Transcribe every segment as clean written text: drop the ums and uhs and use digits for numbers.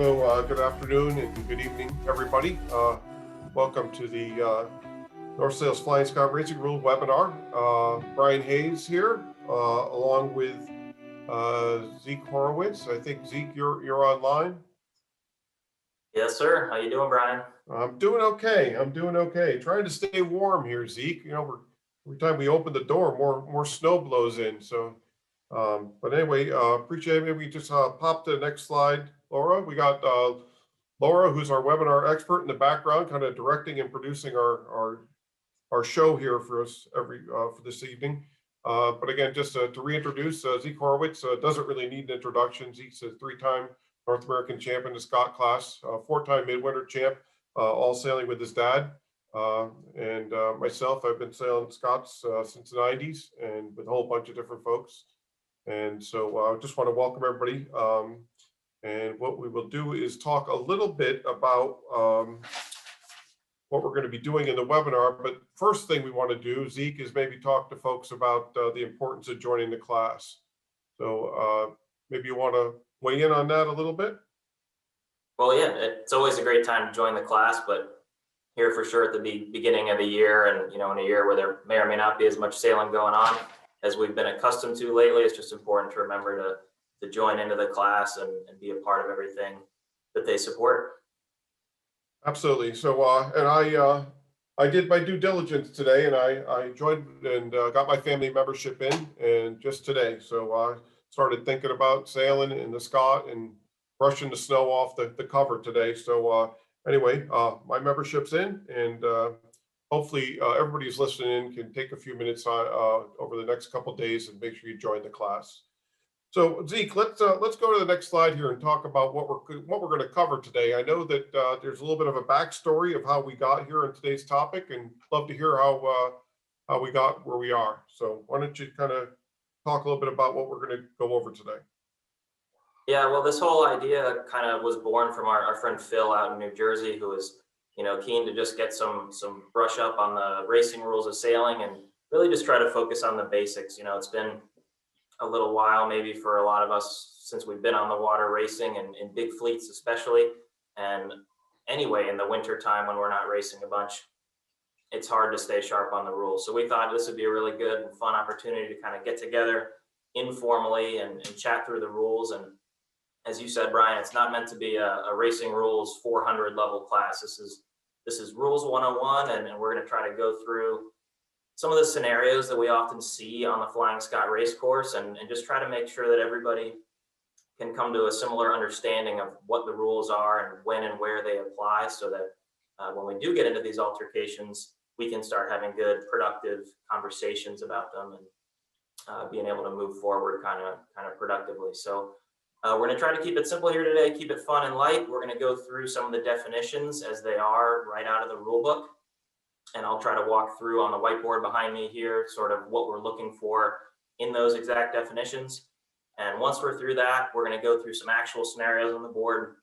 Good afternoon and good evening, everybody. Welcome to the North Sales Flying Scott Racing Rule webinar. Brian Hayes here, along with Zeke Horowitz. I think Zeke, you're online. Yes, sir. How you doing, Brian? I'm doing okay. Trying to stay warm here, Zeke. You know, every time we open the door, more snow blows in. So, but anyway, appreciate it. Maybe we just pop to the next slide, Laura. We got Laura, who's our webinar expert in the background, kind of directing and producing our show here for us for this evening. But again, just to reintroduce, Zeke Horowitz doesn't really need an introduction. Zeke's a three-time North American champ in the Scott class, four-time midwinter champ, all sailing with his dad. And myself, I've been sailing Scots since the 90s and with a whole bunch of different folks. And so I just want to welcome everybody. And what we will do is talk a little bit about what we're going to be doing in the webinar. But first thing we want to do, Zeke, is maybe talk to folks about the importance of joining the class. So maybe you want to weigh in on that a little bit? Well, yeah, it's always a great time to join the class, but here for sure at the beginning of the year, and in a year where there may or may not be as much sailing going on as we've been accustomed to lately, it's just important to remember to join into the class and be a part of everything that they support. Absolutely. So, and I did my due diligence today, and I joined and got my family membership in, and just today. So I started thinking about sailing in the Scott and brushing the snow off the cover today. So anyway, my membership's in, and hopefully everybody who's listening in can take a few minutes over the next couple of days and make sure you join the class. So Zeke, let's go to the next slide here and talk about what we're going to cover today. I know that there's a little bit of a backstory of how we got here in today's topic, and love to hear how we got where we are. So why don't you kind of talk a little bit about what we're going to go over today? Yeah, well, this whole idea kind of was born from our friend Phil out in New Jersey, who was keen to just get some brush up on the racing rules of sailing and really just try to focus on the basics. It's been a little while maybe for a lot of us since we've been on the water racing and in big fleets especially. And anyway, in the winter time when we're not racing a bunch, it's hard to stay sharp on the rules. So we thought this would be a really good and fun opportunity to kind of get together informally and chat through the rules. And as you said, Brian, it's not meant to be a racing rules 400 level class. This is rules 101, and we're going to try to go through some of the scenarios that we often see on the Flying Scott race course and just try to make sure that everybody can come to a similar understanding of what the rules are and when and where they apply, so that when we do get into these altercations, we can start having good, productive conversations about them and being able to move forward kind of productively. So we're going to try to keep it simple here today, keep it fun and light. We're going to go through some of the definitions as they are right out of the rule book. And I'll try to walk through on the whiteboard behind me here, sort of what we're looking for in those exact definitions. And once we're through that, we're going to go through some actual scenarios on the board.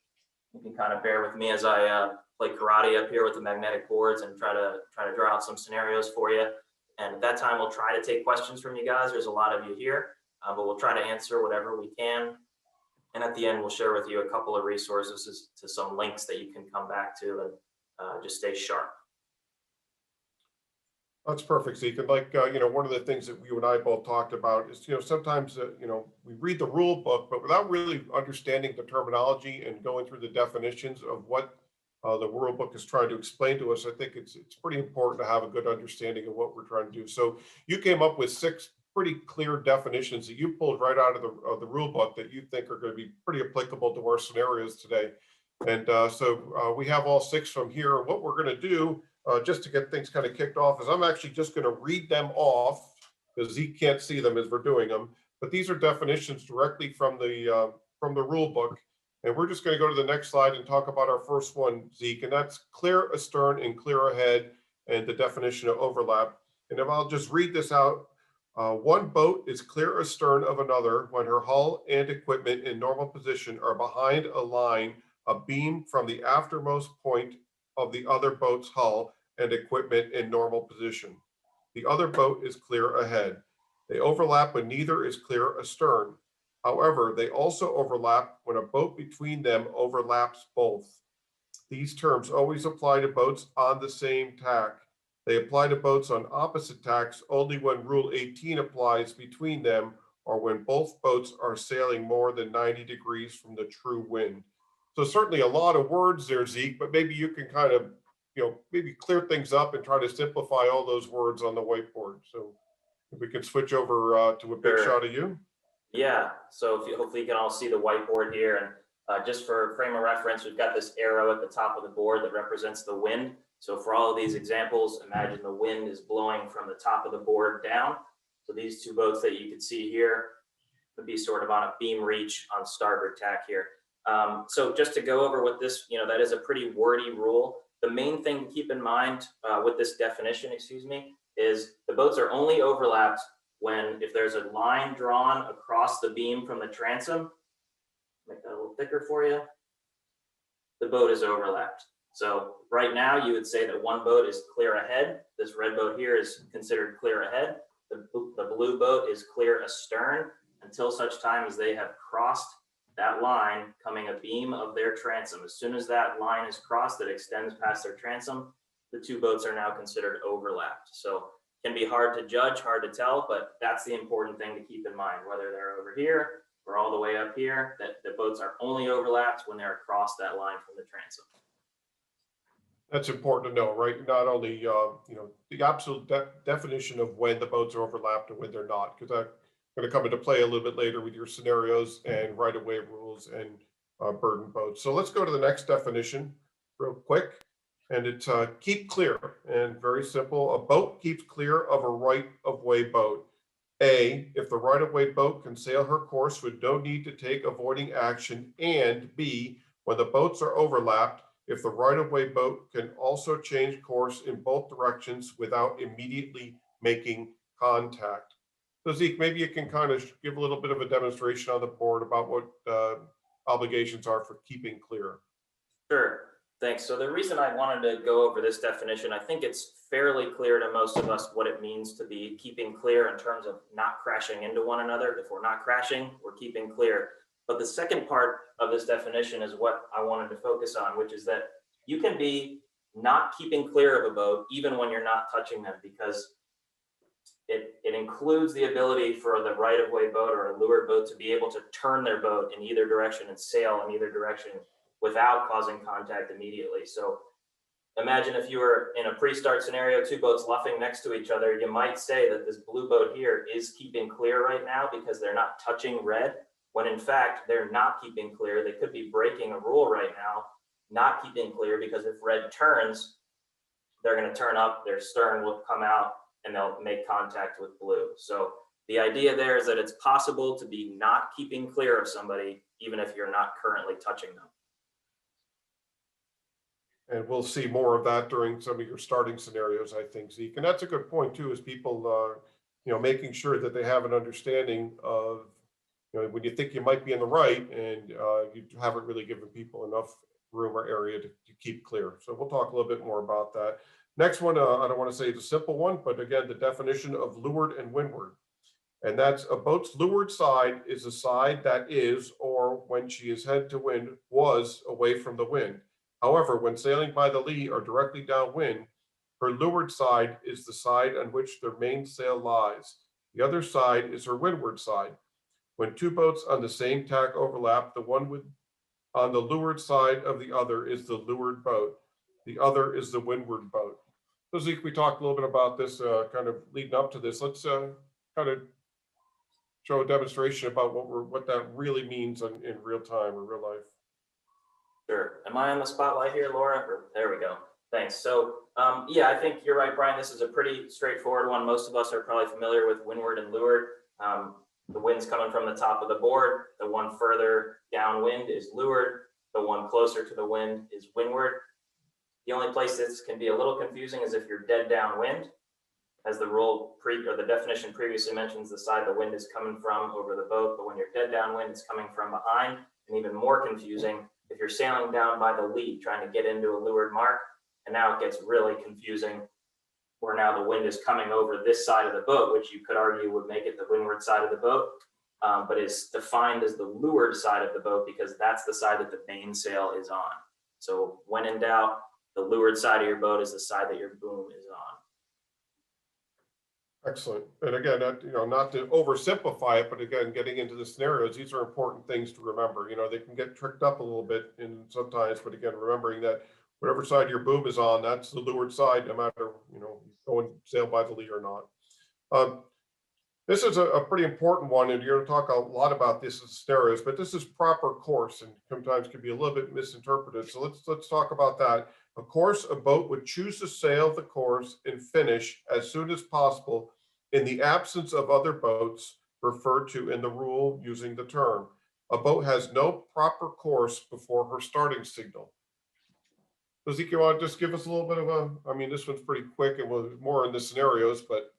You can kind of bear with me as I play karate up here with the magnetic boards and try to draw out some scenarios for you. And at that time, we'll try to take questions from you guys. There's a lot of you here, but we'll try to answer whatever we can. And at the end, we'll share with you a couple of resources to some links that you can come back to and just stay sharp. That's perfect, Zeke. And like, one of the things that you and I both talked about is, sometimes, we read the rule book, but without really understanding the terminology and going through the definitions of what the rule book is trying to explain to us, I think it's pretty important to have a good understanding of what we're trying to do. So you came up with 6 pretty clear definitions that you pulled right out of the rule book that you think are going to be pretty applicable to our scenarios today. And so we have all 6 from here. What we're going to do, just to get things kind of kicked off, is I'm actually just going to read them off because Zeke can't see them as we're doing them. But these are definitions directly from the rule book. And we're just going to go to the next slide and talk about our first one, Zeke, and that's clear astern and clear ahead, and the definition of overlap. And if I'll just read this out, one boat is clear astern of another when her hull and equipment in normal position are behind a line, a beam from the aftermost point of the other boat's hull and equipment in normal position. The other boat is clear ahead. They overlap when neither is clear astern. However, they also overlap when a boat between them overlaps both. These terms always apply to boats on the same tack. They apply to boats on opposite tacks only when Rule 18 applies between them or when both boats are sailing more than 90 degrees from the true wind. So certainly a lot of words there, Zeke, but maybe you can kind of, maybe clear things up and try to simplify all those words on the whiteboard. So if we can switch over to a big shot Sure. of you. Yeah, so if you, hopefully you can all see the whiteboard here, and just for frame of reference, we've got this arrow at the top of the board that represents the wind. So for all of these examples, imagine the wind is blowing from the top of the board down. So these two boats that you can see here would be sort of on a beam reach on starboard tack here. So just to go over what this, that is a pretty wordy rule. The main thing to keep in mind with this definition, is the boats are only overlapped when, if there's a line drawn across the beam from the transom, make that a little thicker for you, the boat is overlapped. So right now you would say that one boat is clear ahead. This red boat here is considered clear ahead. The blue boat is clear astern until such time as they have crossed that line coming abeam of their transom. As soon as that line is crossed that extends past their transom, the two boats are now considered overlapped. So can be hard to judge, hard to tell, but that's the important thing to keep in mind, whether they're over here or all the way up here, that the boats are only overlapped when they're across that line from the transom. That's important to know, right? Not only, the absolute definition of when the boats are overlapped and when they're not, because that's going to come into play a little bit later with your scenarios and right-of-way rules and burden boats. So let's go to the next definition real quick. And it's keep clear, and very simple. A boat keeps clear of a right-of-way boat. A, if the right-of-way boat can sail her course with no need to take avoiding action, and B, when the boats are overlapped, if the right-of-way boat can also change course in both directions without immediately making contact. So Zeke, maybe you can kind of give a little bit of a demonstration on the board about what obligations are for keeping clear. Sure, thanks. So the reason I wanted to go over this definition, I think it's fairly clear to most of us what it means to be keeping clear in terms of not crashing into one another. If we're not crashing, we're keeping clear. But the second part of this definition is what I wanted to focus on, which is that you can be not keeping clear of a boat even when you're not touching them, because it includes the ability for the right-of-way boat or a leeward boat to be able to turn their boat in either direction and sail in either direction without causing contact immediately. So imagine if you were in a pre-start scenario, two boats luffing next to each other, you might say that this blue boat here is keeping clear right now because they're not touching red, when in fact they're not keeping clear. They could be breaking a rule right now, not keeping clear, because if red turns, they're going to turn up, their stern will come out, and they'll make contact with blue. So the idea there is that it's possible to be not keeping clear of somebody even if you're not currently touching them. And we'll see more of that during some of your starting scenarios, I think, Zeke. And that's a good point too, is people, making sure that they have an understanding of, when you think you might be in the right and you haven't really given people enough room or area to keep clear. So we'll talk a little bit more about that. Next one, I don't want to say it's a simple one, but again, the definition of leeward and windward. And that's a boat's leeward side is a side that is, or when she is head to wind, was away from the wind. However, when sailing by the lee or directly downwind, her leeward side is the side on which their mainsail lies. The other side is her windward side. When two boats on the same tack overlap, the one on the leeward side of the other is the leeward boat. The other is the windward boat. So Zeke, we talked a little bit about this kind of leading up to this. Let's kind of show a demonstration about what that really means in real time or real life. Sure. Am I on the spotlight here, Laura? There we go. Thanks. So yeah, I think you're right, Brian. This is a pretty straightforward one. Most of us are probably familiar with windward and leeward. The wind's coming from the top of the board. The one further downwind is leeward. The one closer to the wind is windward. The only place this can be a little confusing is if you're dead downwind, as the rule or the definition previously mentions, the side the wind is coming from over the boat, but when you're dead downwind, it's coming from behind. And even more confusing if you're sailing down by the lee, trying to get into a leeward mark, and now it gets really confusing, where now the wind is coming over this side of the boat, which you could argue would make it the windward side of the boat. but is defined as the leeward side of the boat because that's the side that the mainsail is on. So when in doubt, the leeward side of your boat is the side that your boom is on. Excellent. And again, not to oversimplify it, but again, getting into the scenarios, these are important things to remember. They can get tricked up a little bit in sometimes, but again, remembering that whatever side your boom is on, that's the leeward side, no matter, go and sail by the lee or not. This is a pretty important one, and you're going to talk a lot about this in scenarios, but this is proper course and sometimes can be a little bit misinterpreted. So let's talk about that. Of course, a boat would choose to sail the course and finish as soon as possible in the absence of other boats referred to in the rule using the term. A boat has no proper course before her starting signal. So Zeke, you want to just give us a little bit of this one's pretty quick and we're more in the scenarios, but.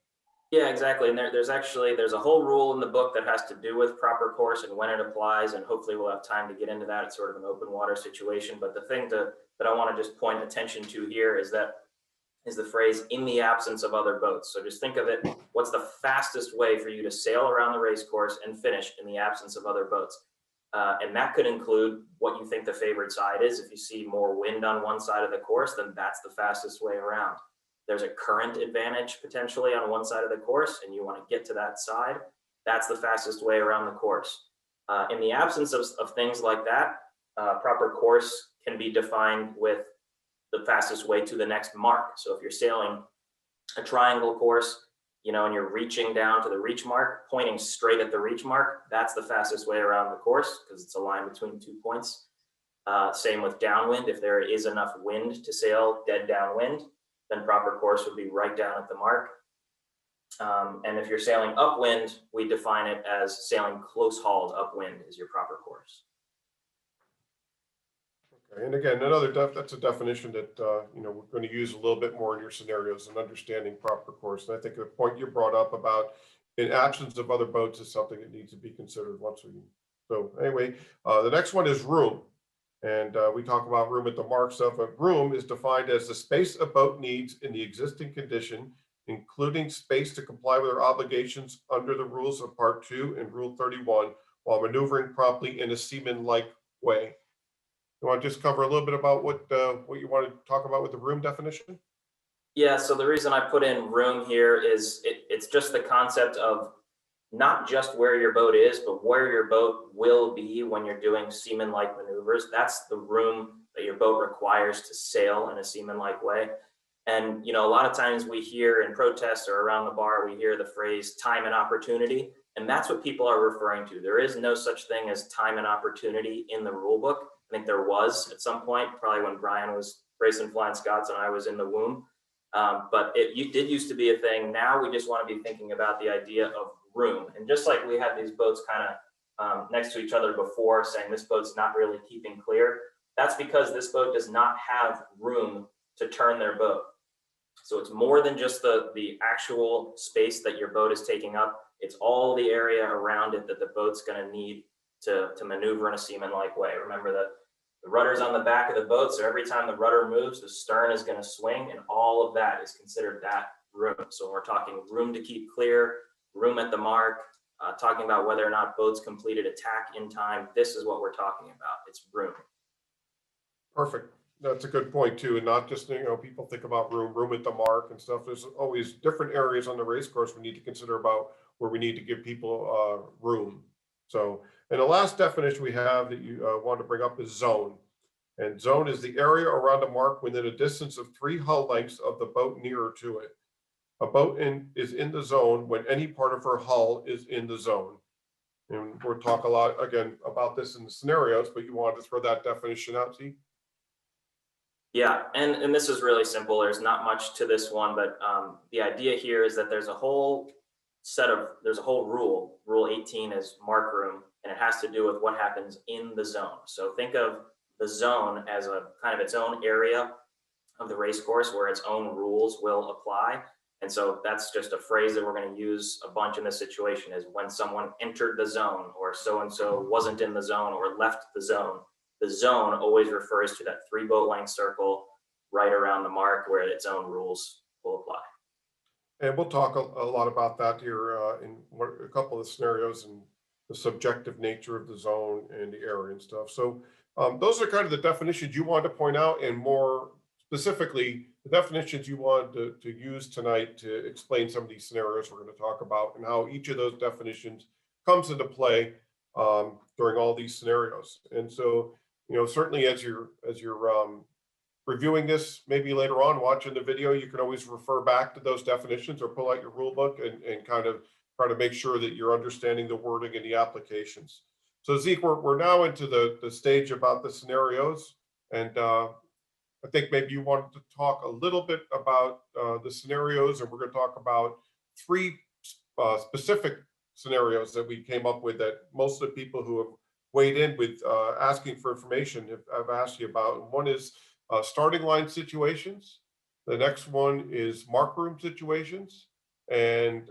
Yeah, exactly. And there's a whole rule in the book that has to do with proper course and when it applies. And hopefully we'll have time to get into that. It's sort of an open water situation. But the thing that I want to just point attention to here is the phrase "in the absence of other boats." So just think of it. What's the fastest way for you to sail around the race course and finish in the absence of other boats? And that could include what you think the favored side is. If you see more wind on one side of the course, then that's the fastest way around. There's a current advantage potentially on one side of the course and you want to get to that side, that's the fastest way around the course. In the absence of things like that, proper course can be defined with the fastest way to the next mark. So if you're sailing a triangle course, and you're reaching down to the reach mark, pointing straight at the reach mark, that's the fastest way around the course because it's a line between 2 points. Same with downwind. If there is enough wind to sail dead downwind, then proper course would be right down at the mark. And if you're sailing upwind, we define it as sailing close hauled upwind is your proper course. Okay, and again, that's a definition that we're going to use a little bit more in your scenarios and understanding proper course. And I think the point you brought up about in absence of other boats is something that needs to be considered once we. So anyway, the next one is room. And we talk about room at the mark stuff. A room is defined as the space a boat needs in the existing condition, including space to comply with their obligations under the rules of Part 2 and Rule 31, while maneuvering promptly in a seaman-like way. You want to just cover a little bit about what you want to talk about with the room definition? Yeah, so the reason I put in room here is it's just the concept of not just where your boat is, but where your boat will be when you're doing seaman-like maneuvers. That's the room that your boat requires to sail in a seaman-like way. And, a lot of times we hear in protests or around the bar, we hear the phrase time and opportunity, and that's what people are referring to. There is no such thing as time and opportunity in the rule book. I think there was at some point, probably when Brian was racing Flying Scots and I was in the womb. But it did used to be a thing. Now we just want to be thinking about the idea of room. And just like we had these boats kind of next to each other before saying this boat's not really keeping clear, that's because this boat does not have room to turn their boat. So it's more than just the actual space that your boat is taking up. It's all the area around it that the boat's going to need to maneuver in a seaman-like way. Remember that the rudder's on the back of the boat, so every time the rudder moves, the stern is going to swing, and all of that is considered that room. So we're talking room to keep clear, room at the mark, talking about whether or not boats completed a tack in time. This is what we're talking about. It's room. Perfect. That's a good point too. And not just, people think about room at the mark and stuff. There's always different areas on the race course we need to consider about where we need to give people room. So, and the last definition we have that you want to bring up is zone. And zone is the area around a mark within a distance of 3 hull lengths of the boat nearer to it. A boat is in the zone when any part of her hull is in the zone. And we'll talk a lot again about this in the scenarios, but you wanted to throw that definition out, see? Yeah, and this is really simple. There's not much to this one, but the idea here is that there's a whole rule. Rule 18 is mark room, and it has to do with what happens in the zone. So think of the zone as a kind of its own area of the race course where its own rules will apply. And so that's just a phrase that we're going to use a bunch in this situation is when someone entered the zone or so-and-so wasn't in the zone or left the zone. The zone always refers to that 3 boat length circle right around the mark where its own rules will apply. And we'll talk a lot about that here in a couple of scenarios and the subjective nature of the zone and the area and stuff. So those are kind of the definitions you wanted to point out, and more specifically, the definitions you wanted to use tonight to explain some of these scenarios we're going to talk about, and how each of those definitions comes into play during all these scenarios. And so, certainly as you're reviewing this, maybe later on watching the video, you can always refer back to those definitions or pull out your rule book and kind of try to make sure that you're understanding the wording and the applications. So Zeke, we're now into the stage about the scenarios, and I think maybe you wanted to talk a little bit about the scenarios, and we're going to talk about three specific scenarios that we came up with that most of the people who have weighed in with asking for information have asked you about. One is starting line situations. The next one is mark room situations. And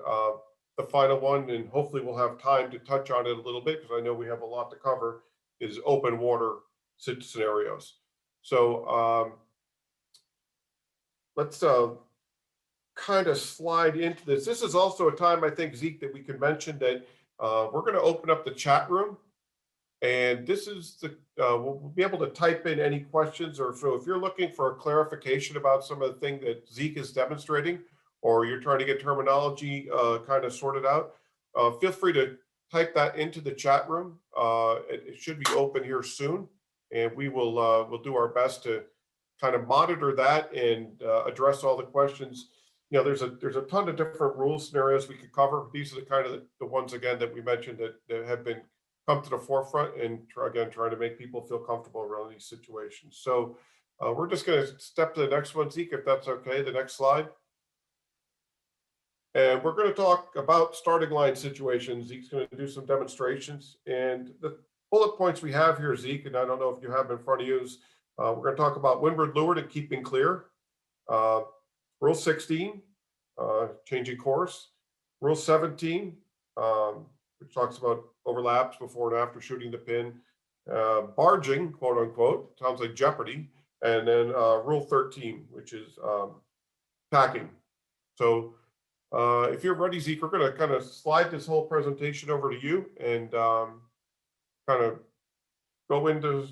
the final one, and hopefully we'll have time to touch on it a little bit because I know we have a lot to cover, is open water scenarios. So let's kind of slide into this. This is also a time, I think, Zeke, that we can mention that we're going to open up the chat room. And this is the, we'll be able to type in any questions, or so if you're looking for a clarification about some of the things that Zeke is demonstrating, or you're trying to get terminology kind of sorted out, feel free to type that into the chat room. It should be open here soon, and we'll do our best to kind of monitor that and address all the questions. There's a ton of different rule scenarios we could cover. These are the kind of the ones, again, that we mentioned that have been come to the forefront, and trying to make people feel comfortable around these situations. So we're just going to step to the next one, Zeke, if that's okay. The next slide. And we're going to talk about starting line situations. Zeke's going to do some demonstrations, and the bullet points we have here, Zeke, and I don't know if you have them in front of you, is we're going to talk about windward, leeward, and keeping clear. Rule 16, changing course. Rule 17, which talks about overlaps before and after shooting the pin. Barging, quote unquote, sounds like Jeopardy. And then Rule 13, which is tacking. So if you're ready, Zeke, we're going to kind of slide this whole presentation over to you and kind of go into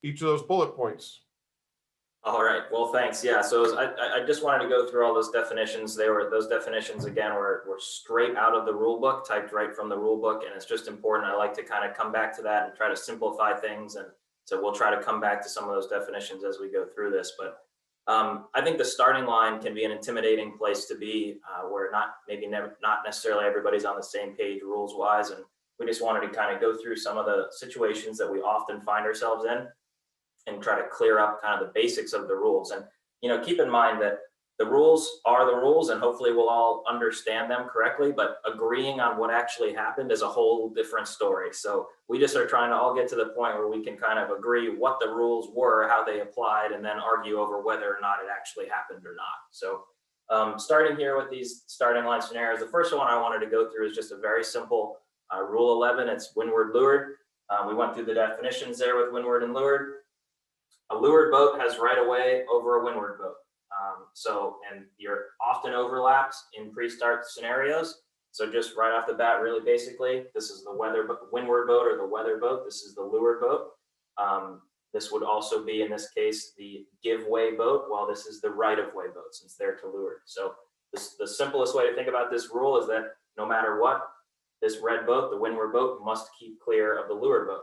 each of those bullet points. All right. Well, thanks. Yeah. So I just wanted to go through all those definitions. Those definitions again were straight out of the rule book, typed right from the rule book, and it's just important. I like to kind of come back to that and try to simplify things, and so we'll try to come back to some of those definitions as we go through this. But I think the starting line can be an intimidating place to be, where not necessarily everybody's on the same page rules wise, and we just wanted to kind of go through some of the situations that we often find ourselves in, and try to clear up kind of the basics of the rules. And, keep in mind that the rules are the rules, and hopefully we'll all understand them correctly, but agreeing on what actually happened is a whole different story. So we just are trying to all get to the point where we can kind of agree what the rules were, how they applied, and then argue over whether or not it actually happened or not. So starting here with these starting line scenarios, the first one I wanted to go through is just a very simple Rule 11. It's windward, leeward. We went through the definitions there with windward and leeward. A leeward boat has right of way over a windward boat. And you're often overlaps in pre-start scenarios. So just right off the bat, really basically, this is the windward boat or the weather boat. This is the leeward boat. This would also be, in this case, the give way boat, while this is the right of way boat, since they're to leeward. So the simplest way to think about this rule is that no matter what, this red boat, the windward boat, must keep clear of the leeward boat.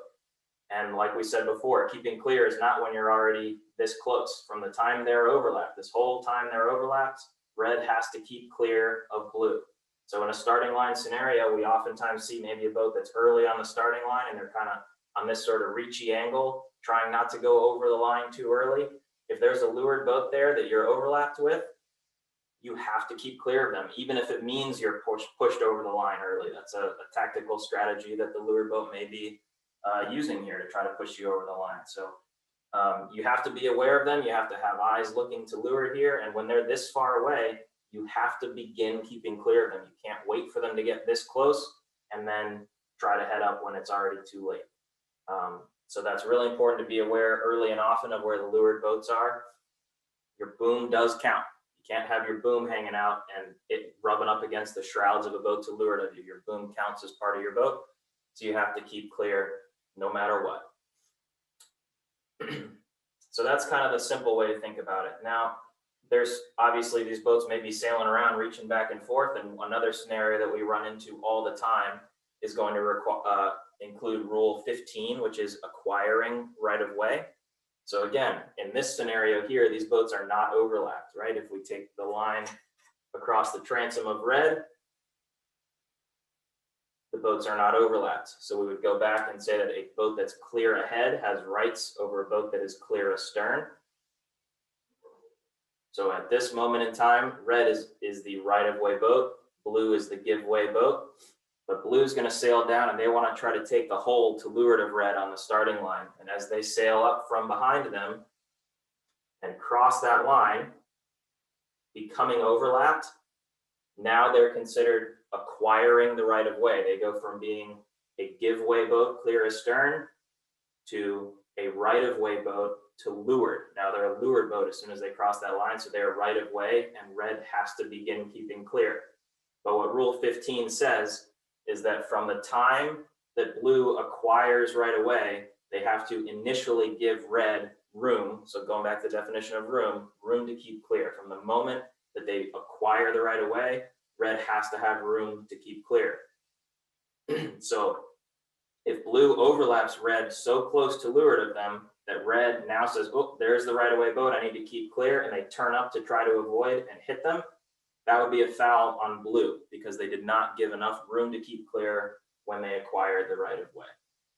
And like we said before, keeping clear is not when you're already this close. From the time they're overlapped, this whole time they're overlapped, red has to keep clear of blue. So in a starting line scenario, we oftentimes see maybe a boat that's early on the starting line and they're kind of on this sort of reachy angle, trying not to go over the line too early. If there's a leeward boat there that you're overlapped with, you have to keep clear of them, even if it means you're pushed over the line early. That's a tactical strategy that the leeward boat may be using here to try to push you over the line. So you have to be aware of them. You have to have eyes looking to leeward here. And when they're this far away, you have to begin keeping clear of them. You can't wait for them to get this close and then try to head up when it's already too late. So that's really important to be aware early and often of where the leeward boats are. Your boom does count. You can't have your boom hanging out and it rubbing up against the shrouds of a boat to leeward of you. Your boom counts as part of your boat. So you have to keep clear no matter what. So that's kind of the simple way to think about it. Now, there's obviously these boats may be sailing around, reaching back and forth, and another scenario that we run into all the time is going to include Rule 15, which is acquiring right of way. So again, in this scenario here, these boats are not overlapped, right? If we take the line across the transom of red, the boats are not overlapped. So we would go back and say that a boat that's clear ahead has rights over a boat that is clear astern. So at this moment in time, red is the right-of-way boat, blue is the give-way boat, but blue is going to sail down and they want to try to take the hold to leeward of red on the starting line. And as they sail up from behind them and cross that line, becoming overlapped, now they're considered acquiring the right of way. They go from being a give-way boat clear astern to a right of way boat to leeward. Now they're a leeward boat as soon as they cross that line, so they're right of way, and red has to begin keeping clear. But what Rule 15 says is that from the time that blue acquires right of way, they have to initially give red room. So going back to the definition of room to keep clear. From the moment that they acquire the right of way, red has to have room to keep clear. So if blue overlaps red so close to leeward of them that red now says, oh, there's the right of way boat, I need to keep clear, and they turn up to try to avoid and hit them, that would be a foul on blue because they did not give enough room to keep clear when they acquired the right of way.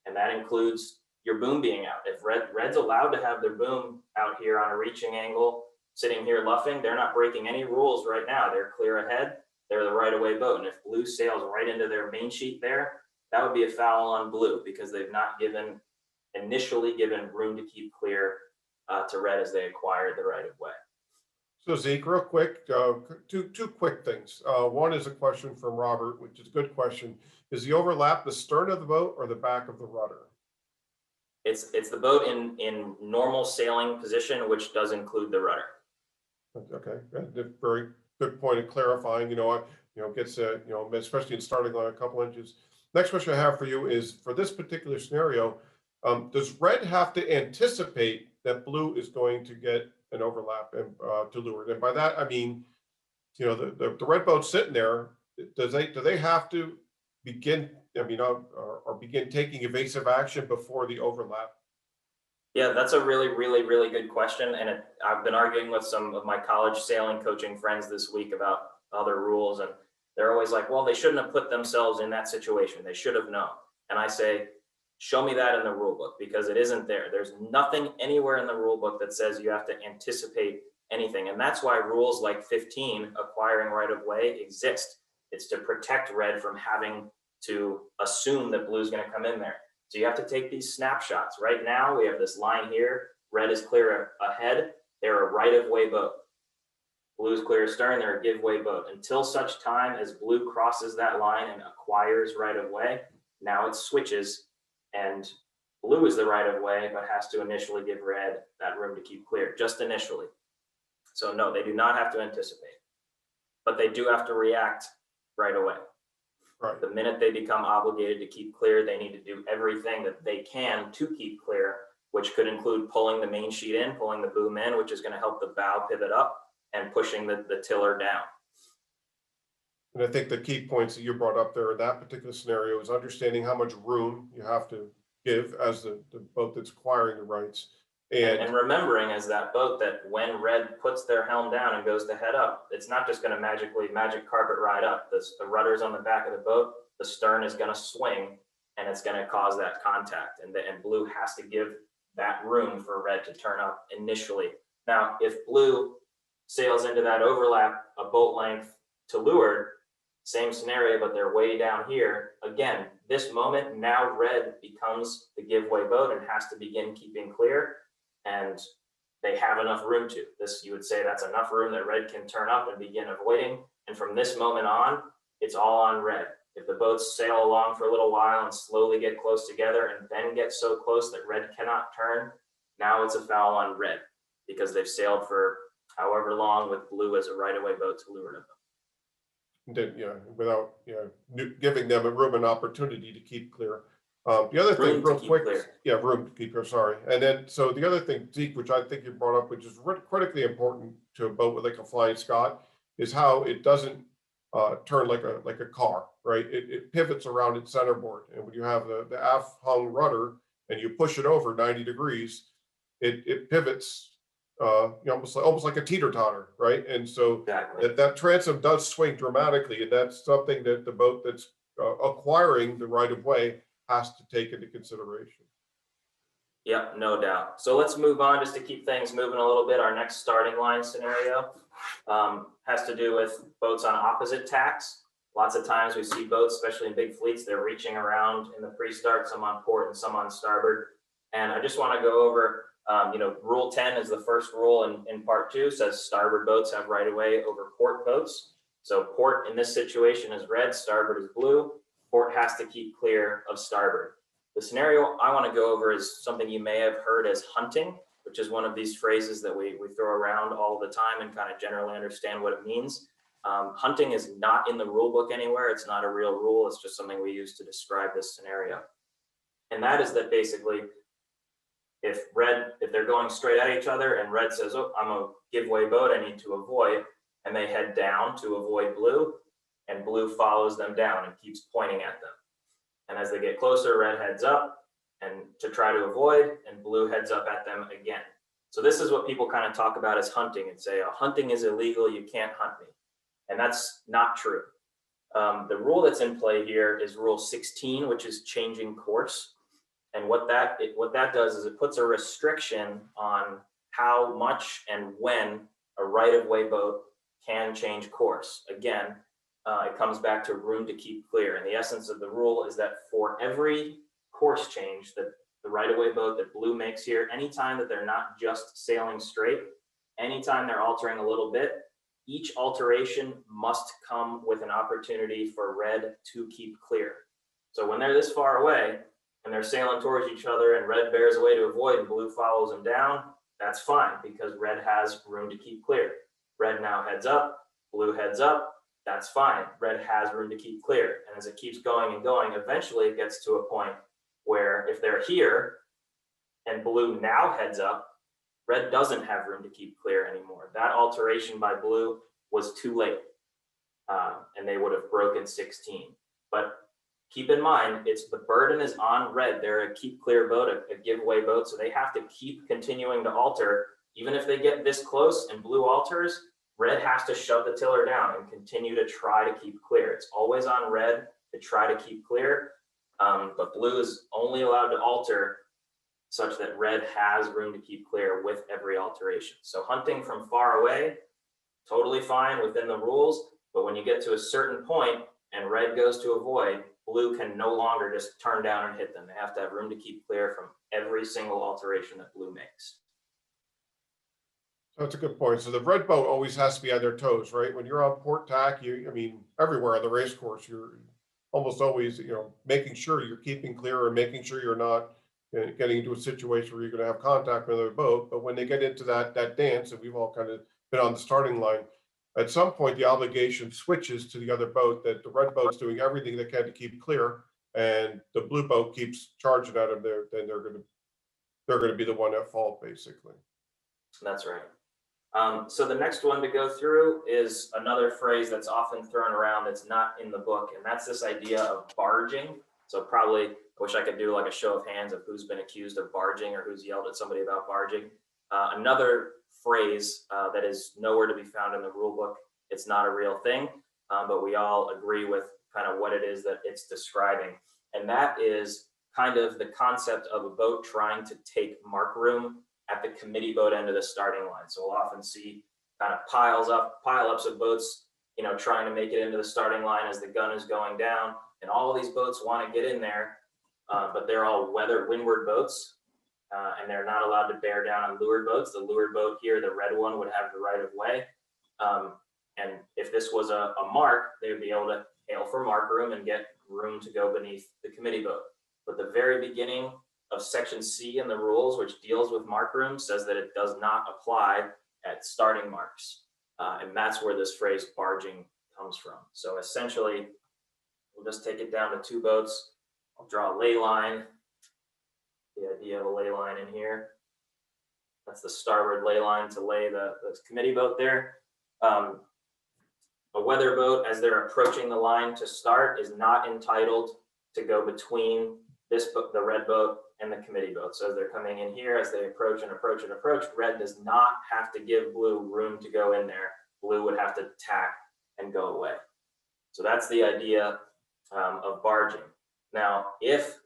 And that includes your boom being out. If red's allowed to have their boom out here on a reaching angle, sitting here luffing, they're not breaking any rules right now. They're clear ahead, they're the right of way boat. And if blue sails right into their main sheet there, that would be a foul on blue because they've not initially given room to keep clear to red as they acquired the right of way. So Zeke, real quick, two quick things. One is a question from Robert, which is a good question. Is the overlap the stern of the boat or the back of the rudder? It's the boat in normal sailing position, which does include the rudder. Okay, very good point of clarifying. Gets especially in starting line a couple inches. Next question I have for you is, for this particular scenario, does red have to anticipate that blue is going to get an overlap and to leeward? And by that I mean, the red boat's sitting there. Do they have to begin? Or begin taking evasive action before the overlap? Yeah, that's a really, really, really good question. And I've been arguing with some of my college sailing coaching friends this week about other rules. And they're always like, well, they shouldn't have put themselves in that situation. They should have known. And I say, show me that in the rule book, because it isn't there. There's nothing anywhere in the rule book that says you have to anticipate anything. And that's why rules like 15, acquiring right of way, exist. It's to protect red from having to assume that blue is going to come in there. So you have to take these snapshots. Right now, we have this line here. Red is clear ahead. They're a right of way boat. Blue is clear astern. They're a give way boat. Until such time as blue crosses that line and acquires right of way, now it switches, and blue is the right of way, but has to initially give red that room to keep clear, just initially. So no, they do not have to anticipate, but they do have to react right away. Right. The minute they become obligated to keep clear, they need to do everything that they can to keep clear, which could include pulling the main sheet in, pulling the boom in, which is going to help the bow pivot up, and pushing the tiller down. And I think the key points that you brought up there in that particular scenario is understanding how much room you have to give as the boat that's acquiring the rights. And remembering as that boat that when red puts their helm down and goes to head up, it's not just going to magic carpet ride up. The rudder's on the back of the boat, the stern is going to swing, and it's going to cause that contact. And blue has to give that room for red to turn up initially. Now, if blue sails into that overlap a boat length to leeward, same scenario, but they're way down here. Again, this moment, now red becomes the give way boat and has to begin keeping clear. And they have enough room to. This, you would say that's enough room that red can turn up and begin avoiding. And from this moment on, it's all on red. If the boats sail along for a little while and slowly get close together and then get so close that red cannot turn, now it's a foul on red because they've sailed for however long with blue as a right-of-way boat to leeward of them. without giving them a room and opportunity to keep clear. The other thing, real quick, room to keep clear. Sorry, and then so the other thing, Zeke, which I think you brought up, which is critically important to a boat with like a Flying Scot, is how it doesn't turn like a car, right? It pivots around its centerboard, and when you have the aft hung rudder and you push it over 90 degrees, it pivots almost like a teeter-totter, right? And so that transom does swing dramatically, and that's something that the boat that's acquiring the right of way has to take into consideration. Yeah, no doubt. So let's move on just to keep things moving a little bit. Our next starting line scenario has to do with boats on opposite tacks. Lots of times we see boats, especially in big fleets, they're reaching around in the pre-start, some on port and some on starboard. And I just want to go over, Rule 10 is the first rule in part 2, says starboard boats have right of way over port boats. So port in this situation is red, starboard is blue. Port has to keep clear of starboard. The scenario I want to go over is something you may have heard as hunting, which is one of these phrases that we throw around all the time and kind of generally understand what it means. Hunting is not in the rule book anywhere. It's not a real rule. It's just something we use to describe this scenario. And that is that basically, if they're going straight at each other and red says, oh, I'm a giveaway boat, I need to avoid, and they head down to avoid blue, and blue follows them down and keeps pointing at them. And as they get closer, red heads up and to try to avoid, and blue heads up at them again. So this is what people kind of talk about as hunting and say, oh, hunting is illegal, you can't hunt me. And that's not true. The rule that's in play here is Rule 16, which is changing course. And what that does is it puts a restriction on how much and when a right-of-way boat can change course. Again, it comes back to room to keep clear. And the essence of the rule is that for every course change that the right-of-way boat that blue makes here, anytime that they're not just sailing straight, anytime they're altering a little bit, each alteration must come with an opportunity for red to keep clear. So when they're this far away and they're sailing towards each other and red bears away to avoid and blue follows them down, that's fine because red has room to keep clear. Red now heads up, blue heads up, that's fine. Red has room to keep clear. And as it keeps going and going, eventually it gets to a point where if they're here and blue now heads up, red doesn't have room to keep clear anymore. That alteration by blue was too late, and they would have broken 16. But keep in mind, the burden is on red. They're a keep clear boat, a giveaway boat, so they have to keep continuing to alter. Even if they get this close and blue alters, red has to shut the tiller down and continue to try to keep clear. It's always on red to try to keep clear, but blue is only allowed to alter such that red has room to keep clear with every alteration. So hunting from far away, totally fine within the rules, but when you get to a certain point and red goes to avoid, blue can no longer just turn down and hit them. They have to have room to keep clear from every single alteration that blue makes. That's a good point. So the red boat always has to be on their toes, right? When you're on port tack, everywhere on the race course, you're almost always, making sure you're keeping clear and making sure you're not getting into a situation where you're going to have contact with another boat. But when they get into that dance, and we've all kind of been on the starting line, at some point the obligation switches to the other boat, that the red boat's doing everything they can to keep clear, and the blue boat keeps charging at them. Then they're going to be the one at fault, basically. That's right. So the next one to go through is another phrase that's often thrown around that's not in the book, and that's this idea of barging. So probably, I wish I could do like a show of hands of who's been accused of barging or who's yelled at somebody about barging. Another phrase that is nowhere to be found in the rule book. It's not a real thing, but we all agree with kind of what it is that it's describing. And that is kind of the concept of a boat trying to take mark room at the committee boat end of the starting line. So we'll often see kind of pile-ups of boats, trying to make it into the starting line as the gun is going down. And all of these boats want to get in there, but they're all windward boats, and they're not allowed to bear down on leeward boats. The leeward boat here, the red one, would have the right of way. And if this was a mark, they would be able to hail for mark room and get room to go beneath the committee boat. But the very beginning of section C in the rules, which deals with mark room, says that it does not apply at starting marks. And that's where this phrase barging comes from. So essentially, we'll just take it down to 2 boats. I'll draw a ley line. The idea of a ley line in here. That's the starboard ley line to lay the committee boat there. A weather boat, as they're approaching the line to start, is not entitled to go between this boat, the red boat, and the committee boat. So as they're coming in here, as they approach and approach and approach, red does not have to give blue room to go in there. Blue would have to tack and go away. So that's the idea of barging. Now, if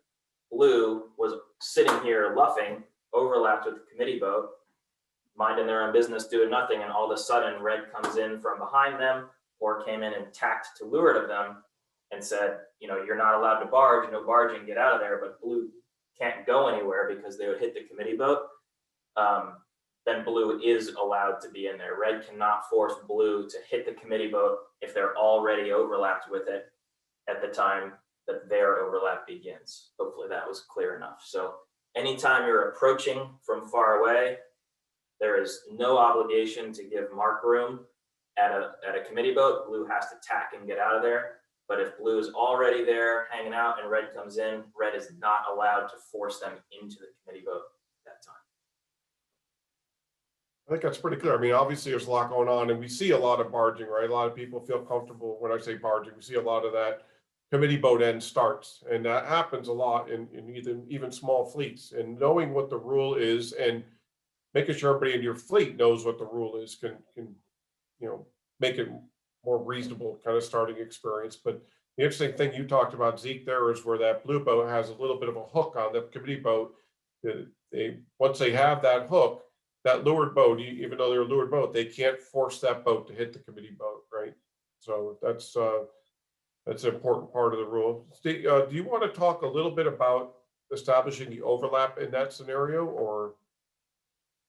blue was sitting here luffing, overlapped with the committee boat, minding their own business, doing nothing, and all of a sudden red comes in from behind them or came in and tacked to leeward of them and said, you know, you're not allowed to barge, no barging, get out of there, but blue can't go anywhere because they would hit the committee boat, then blue is allowed to be in there. Red cannot force blue to hit the committee boat if they're already overlapped with it at the time that their overlap begins. Hopefully that was clear enough. So anytime you're approaching from far away, there is no obligation to give mark room at a committee boat. Blue has to tack and get out of there. But if blue is already there hanging out and red comes in, red is not allowed to force them into the committee boat at that time. I think that's pretty clear. I mean, obviously there's a lot going on and we see a lot of barging, right? A lot of people feel comfortable when I say barging. We see a lot of that committee boat end starts, and that happens a lot in even small fleets. And knowing what the rule is and making sure everybody in your fleet knows what the rule is can make it more reasonable kind of starting experience. But the interesting thing you talked about, Zeke, there is where that blue boat has a little bit of a hook on the committee boat. Once they have that hook, that leeward boat, even though they're a leeward boat, they can't force that boat to hit the committee boat, right? So that's an important part of the rule. Steve, do you want to talk a little bit about establishing the overlap in that scenario, or?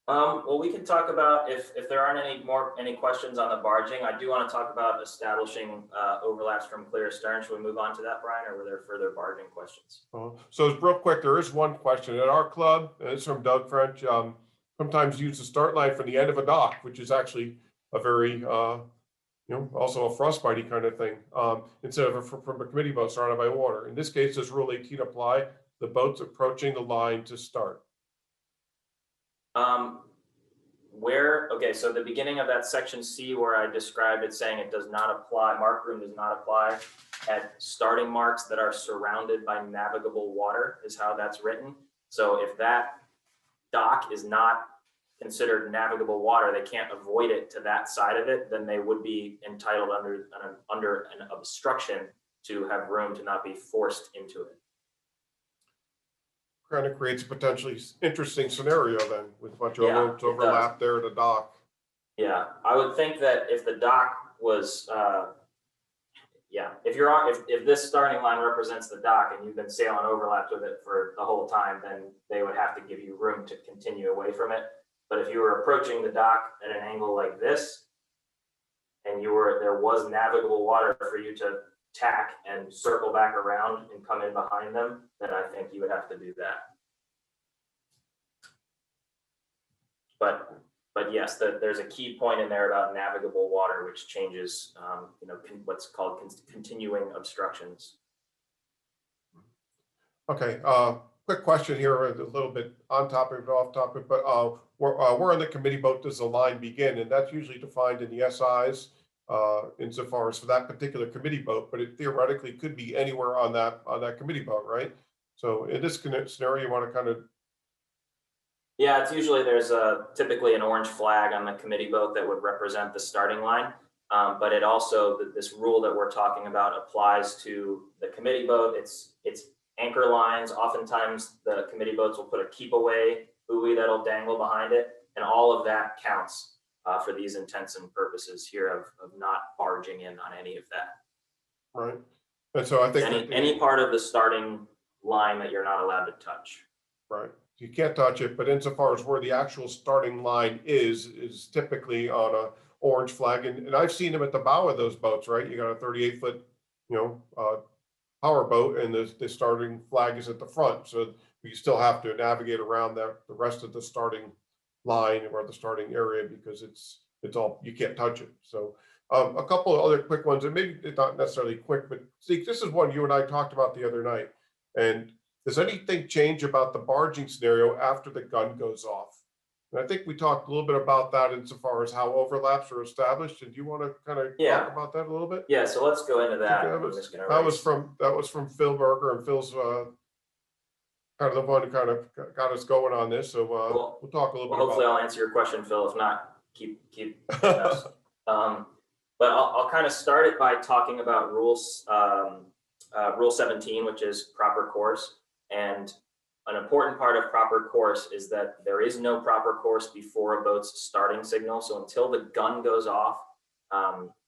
Well, we can talk about if there aren't any questions on the barging. I do want to talk about establishing overlaps from clear astern. Should we move on to that, Brian, or were there further barging questions? So real quick, there is one question at our club. It's from Doug French. Sometimes use the start line from the end of a dock, which is actually a very also a frostbitey kind of thing, instead of from a committee boat surrounded by water. In this case, does Rule 18 apply? The boat's approaching the line to start. Okay, so the beginning of that section C where I described it saying it does not apply, mark room does not apply at starting marks that are surrounded by navigable water is how that's written. So if that dock is not considered navigable water, they can't avoid it to that side of it, then they would be entitled under an obstruction to have room to not be forced into it. Kind of creates a potentially interesting scenario then with a bunch of boats overlap there at a dock. Yeah, I would think that if the dock was, if this starting line represents the dock and you've been sailing overlapped with it for the whole time, then they would have to give you room to continue away from it. But if you were approaching the dock at an angle like this, and there was navigable water for you to tack and circle back around and come in behind them, then I think you would have to do that. But yes, there's a key point in there about navigable water, which changes, what's called continuing obstructions. Okay, quick question here, a little bit on topic, but off topic, but where on the committee boat does the line begin? And that's usually defined in the SIs. Insofar as for that particular committee boat, but it theoretically could be anywhere on that committee boat, right? So in this scenario, you want to kind of. Yeah, it's usually there's typically an orange flag on the committee boat that would represent the starting line, but it also this rule that we're talking about applies to the committee boat. It's anchor lines. Oftentimes the committee boats will put a keep away buoy that'll dangle behind it, and all of that counts. For these intents and purposes here of not barging in on any of that. Right. And so I think any part of the starting line that you're not allowed to touch. Right. You can't touch it, but insofar as where the actual starting line is typically on a orange flag. And I've seen them at the bow of those boats, right? You got a 38-foot, power boat, and the starting flag is at the front. So you still have to navigate around the rest of the starting line or the starting area because it's all, you can't touch it. So A couple of other quick ones, and maybe it's not necessarily quick, but Zeke, this is one you and I talked about the other night. And does anything change about the barging scenario after the gun goes off? And I think we talked a little bit about that insofar as how overlaps are established. And do you want to kind of Yeah. talk about that a little bit? Yeah, so let's go into that. That I'm was, just gonna that was erase. from Phil Berger, and Phil's kind of the one who kind of got us going on this. So Well, we'll talk a little Well, bit hopefully I'll about answer your question, Phil. If not, keep us. that. But I'll kind of start it by talking about Rule 17, which is proper course. And an important part of proper course is that there is no proper course before a boat's starting signal. So until the gun goes off,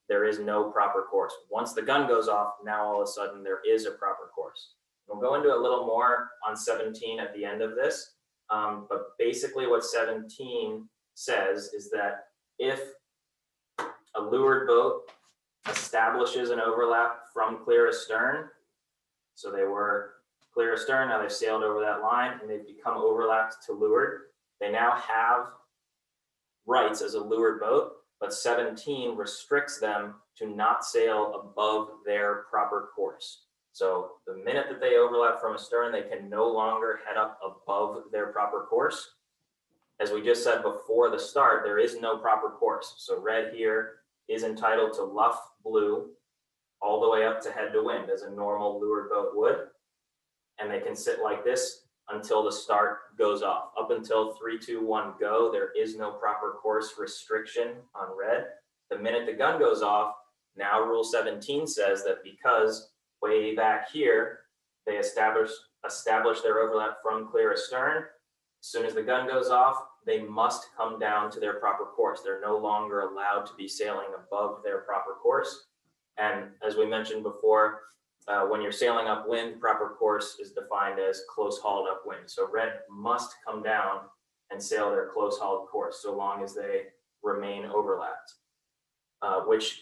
there is no proper course. Once the gun goes off, now all of a sudden there is a proper course. We'll go into a little more on 17 at the end of this. But basically what 17 says is that if a leeward boat establishes an overlap from clear astern, so they were clear astern, now they've sailed over that line and they've become overlapped to leeward, they now have rights as a leeward boat, but 17 restricts them to not sail above their proper course. So the minute that they overlap from astern, they can no longer head up above their proper course. As we just said before the start, there is no proper course. So red here is entitled to luff blue all the way up to head to wind as a normal leeward boat would. And they can sit like this until the start goes off. Up until 3, 2, 1, go, there is no proper course restriction on red. The minute the gun goes off, now Rule 17 says that because way back here, they establish their overlap from clear astern, as soon as the gun goes off, they must come down to their proper course. They're no longer allowed to be sailing above their proper course. And as we mentioned before, when you're sailing upwind, proper course is defined as close hauled upwind. So red must come down and sail their close hauled course so long as they remain overlapped, which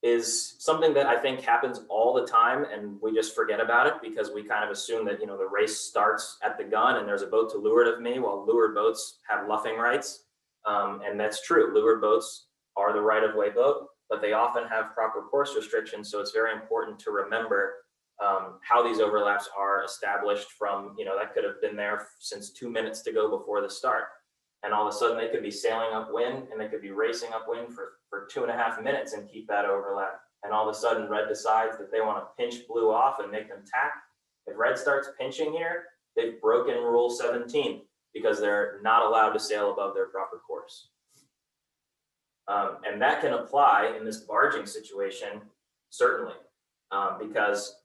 is something that I think happens all the time, and we just forget about it because we kind of assume that, the race starts at the gun and there's a boat to leeward of me, while leeward boats have luffing rights. And that's true. Leeward boats are the right-of-way boat, but they often have proper course restrictions. So it's very important to remember how these overlaps are established from, that could have been there since 2 minutes to go before the start. And all of a sudden they could be sailing upwind and they could be racing upwind for 2.5 minutes and keep that overlap. And all of a sudden red decides that they want to pinch blue off and make them tack. If red starts pinching here, they've broken Rule 17 because they're not allowed to sail above their proper course. And that can apply in this barging situation, certainly, because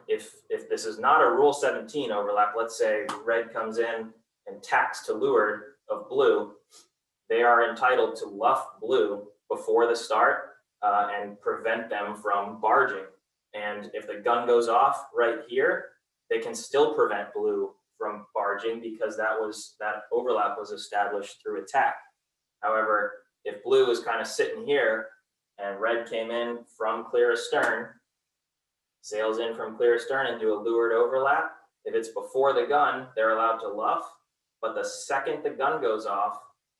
if this is not a Rule 17 overlap, let's say red comes in and tacks to leeward of blue, they are entitled to luff blue before the start and prevent them from barging. And if the gun goes off right here, they can still prevent blue from barging because that overlap was established through a tack. However, if blue is kind of sitting here and red came in from clear astern, sails in from clear astern and do a leeward overlap, if it's before the gun, they're allowed to luff. But the second the gun goes off,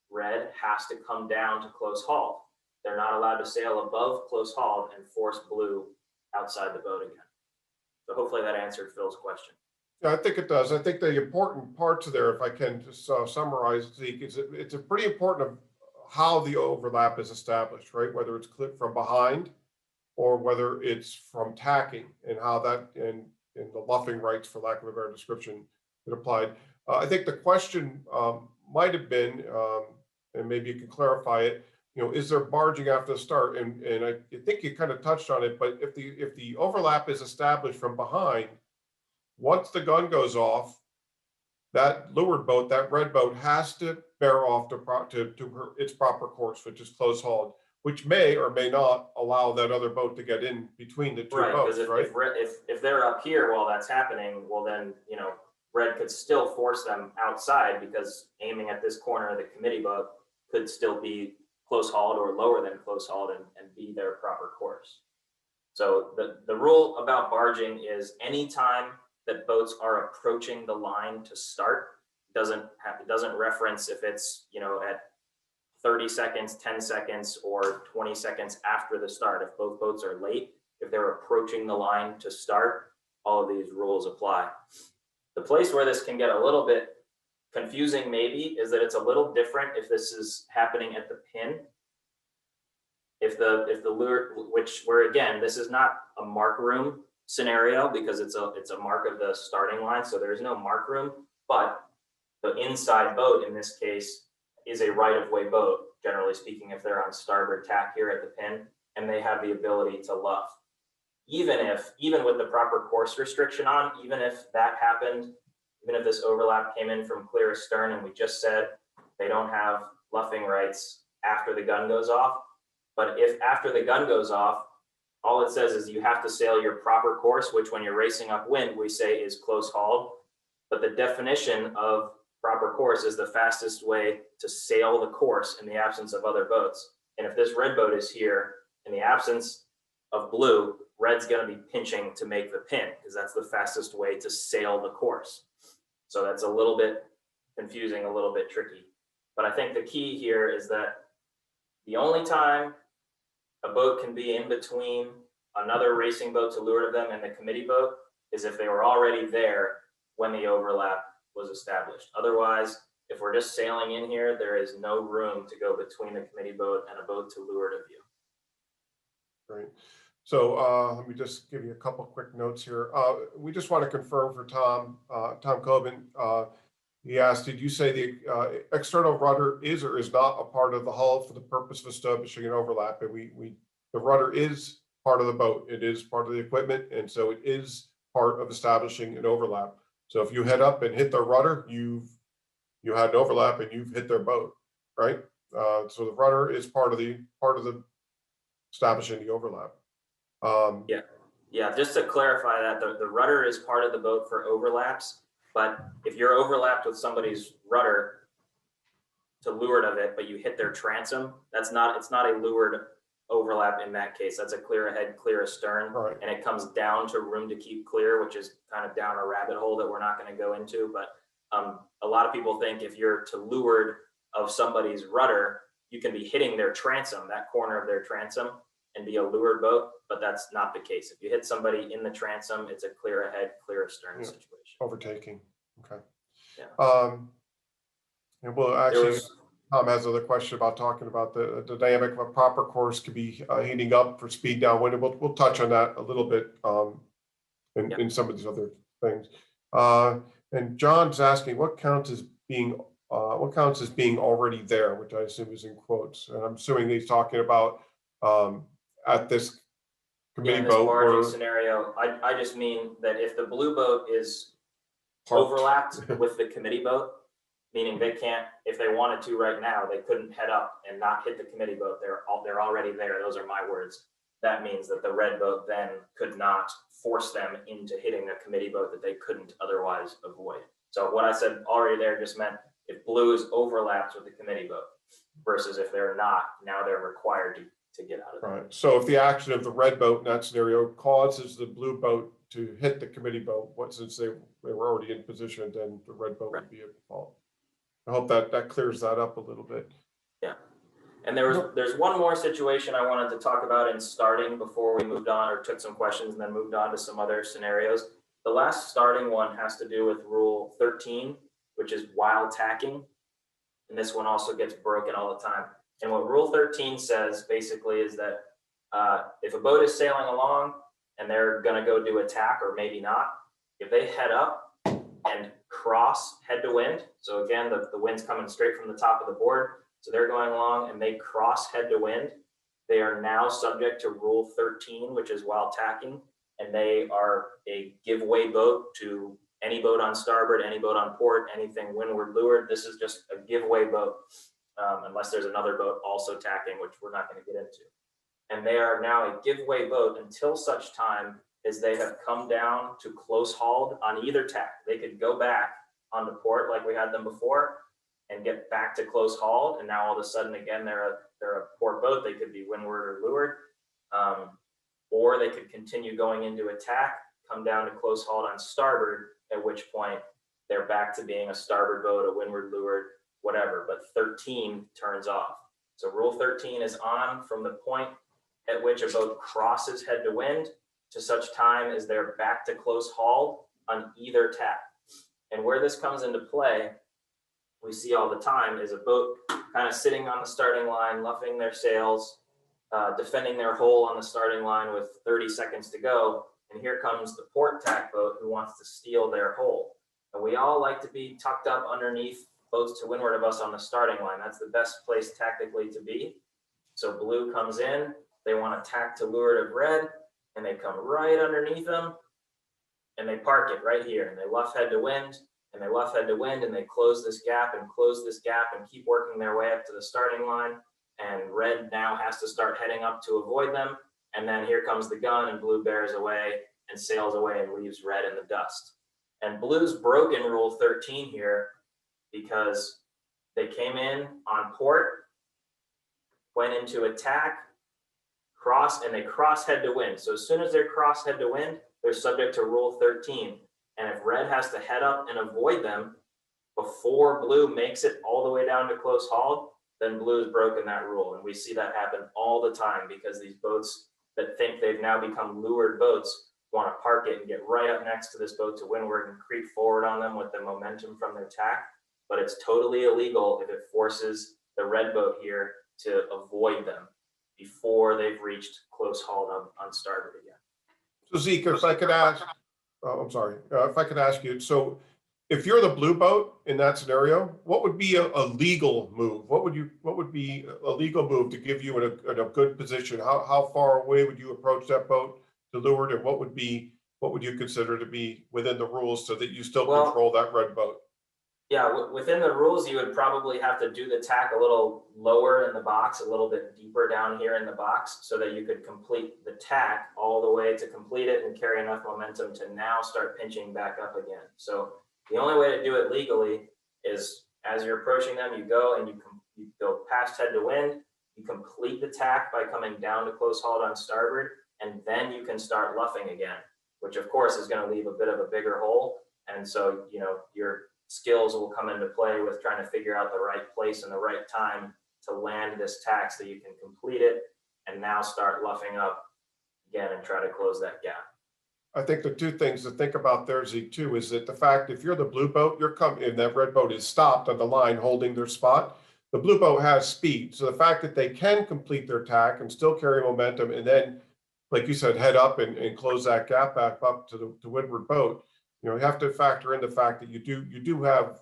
red has to come down to close hauled. They're not allowed to sail above close hauled and force blue outside the boat again. So hopefully that answered Phil's question. Yeah, I think it does. I think the important parts there, if I can just summarize, Zeke, is it's a pretty important of how the overlap is established, right? Whether it's clipped from behind or whether it's from tacking, and how that and the luffing rights, for lack of a better description, it applied. I think the question might have been, and maybe you can clarify it, is there barging after the start? And I think you kind of touched on it, but if the overlap is established from behind, once the gun goes off, that leeward boat, that red boat, has to bear off to its proper course, which is close hauled, which may or may not allow that other boat to get in between the two boats, right? If they're up here while that's happening, well then, red could still force them outside because aiming at this corner of the committee boat could still be close hauled or lower than close hauled and be their proper course. So the rule about barging is anytime that boats are approaching the line to start, it doesn't reference if it's, at 30 seconds, 10 seconds, or 20 seconds after the start. If both boats are late, if they're approaching the line to start, all of these rules apply. The place where this can get a little bit confusing maybe is that it's a little different if this is happening at the pin. If the lure, where again, this is not a mark room scenario because it's a mark of the starting line, so there's no mark room, but the inside boat in this case is a right-of-way boat, generally speaking, if they're on starboard tack here at the pin, and they have the ability to luff. Even with the proper course restriction on, even if that happened, even if this overlap came in from clear astern and we just said they don't have luffing rights after the gun goes off, but if after the gun goes off, all it says is you have to sail your proper course, which when you're racing upwind, we say is close hauled. But the definition of proper course is the fastest way to sail the course in the absence of other boats. And if this red boat is here in the absence of blue, red's going to be pinching to make the pin because that's the fastest way to sail the course. So that's a little bit confusing, a little bit tricky. But I think the key here is that the only time a boat can be in between another racing boat to leeward of them and the committee boat is if they were already there when the overlap was established. Otherwise, if we're just sailing in here, there is no room to go between the committee boat and a boat to leeward of you. Great. So let me just give you a couple quick notes here. We just want to confirm for Tom Coben. He asked, did you say the external rudder is or is not a part of the hull for the purpose of establishing an overlap? And the rudder is part of the boat. It is part of the equipment. And so it is part of establishing an overlap. So if you head up and hit the rudder, you had an overlap and you've hit their boat, right? So the rudder is part of the establishing the overlap. Yeah. Just to clarify that, the rudder is part of the boat for overlaps. But if you're overlapped with somebody's rudder to leeward of it, but you hit their transom, it's not a leeward overlap in that case. That's a clear ahead, clear astern, right. And it comes down to room to keep clear, which is kind of down a rabbit hole that we're not going to go into. But a lot of people think if you're to leeward of somebody's rudder, you can be hitting their transom, that corner of their transom, and be a leeward boat, but that's not the case. If you hit somebody in the transom, it's a clear ahead, clear astern situation. Overtaking. Okay. Yeah. And we'll actually, Tom has another question about talking about the dynamic of a proper course could be heating up for speed downwind. And we'll touch on that a little bit in some of these other things. And John's asking what counts as being already there, which I assume is in quotes. And I'm assuming he's talking about at this committee boat barging scenario. I just mean that if the blue boat is overlapped with the committee boat, meaning they can't, if they wanted to right now, they couldn't head up and not hit the committee boat. They're already there. Those are my words. That means that the red boat then could not force them into hitting a committee boat that they couldn't otherwise avoid. So what I said already there just meant if blue is overlapped with the committee boat versus if they're not, now they're required to get out of it. Right. So if the action of the red boat in that scenario causes the blue boat to hit the committee boat, since they were already in position, then the red boat would be at fault. I hope that clears that up a little bit. Yeah. And there's one more situation I wanted to talk about in starting before we moved on or took some questions and then moved on to some other scenarios. The last starting one has to do with Rule 13, which is while tacking. And this one also gets broken all the time. And what Rule 13 says basically is that if a boat is sailing along and they're going to go do a tack or maybe not, if they head up and cross head to wind, so again, the wind's coming straight from the top of the board, so they're going along and they cross head to wind, they are now subject to Rule 13, which is while tacking, and they are a giveaway boat to any boat on starboard, any boat on port, anything windward, leeward. This is just a giveaway boat, unless there's another boat also tacking, which we're not going to get into. And they are now a giveaway boat until such time as they have come down to close hauled on either tack. They could go back on the port like we had them before and get back to close hauled. And now all of a sudden, again, they're a port boat. They could be windward or leeward, or they could continue going into a tack, come down to close hauled on starboard, at which point they're back to being a starboard boat, a windward, leeward, whatever, but 13 turns off. So rule 13 is on from the point at which a boat crosses head to wind to such time as they're back to close haul on either tack. And where this comes into play, we see all the time, is a boat kind of sitting on the starting line, luffing their sails, defending their hole on the starting line with 30 seconds to go. And here comes the port tack boat who wants to steal their hole. And we all like to be tucked up underneath boats to windward of us on the starting line. That's the best place tactically to be. So blue comes in, they want to tack to leeward of red, and they come right underneath them, and they park it right here, and they luff head to wind, and they luff head to wind, and they close this gap and close this gap and keep working their way up to the starting line. And red now has to start heading up to avoid them. And then here comes the gun, and blue bears away and sails away and leaves red in the dust. And blue's broken rule 13 here because they came in on port, went into attack, and they cross head to wind. So as soon as they're cross head to wind, they're subject to rule 13. And if red has to head up and avoid them before blue makes it all the way down to close haul, then blue's broken that rule. And we see that happen all the time because these boats that think they've now become leeward boats want to park it and get right up next to this boat to windward and creep forward on them with the momentum from their tack. But it's totally illegal if it forces the red boat here to avoid them before they've reached close haul on starboard again. So Zeke, if I could ask, I'm sorry, if I could ask you, so if you're the blue boat in that scenario, what would be a legal move? What would be a legal move to give you in a good position? How far away would you approach that boat to leeward, and what would you consider to be within the rules so that you still control that red boat? Yeah, within the rules, you would probably have to do the tack a little lower in the box, a little bit deeper down here in the box, so that you could complete the tack all the way to complete it and carry enough momentum to now start pinching back up again. So the only way to do it legally is as you're approaching them, you go and you go past head to wind, you complete the tack by coming down to close haul on starboard, and then you can start luffing again, which of course is going to leave a bit of a bigger hole. And so, your skills will come into play with trying to figure out the right place and the right time to land this tack so you can complete it and now start luffing up again and try to close that gap. I think the two things to think about there, Zeke, too, is that the fact if you're the blue boat, you're coming and that red boat is stopped on the line holding their spot. The blue boat has speed. So the fact that they can complete their tack and still carry momentum and then, like you said, head up and close that gap back up to the windward boat, you have to factor in the fact that you do have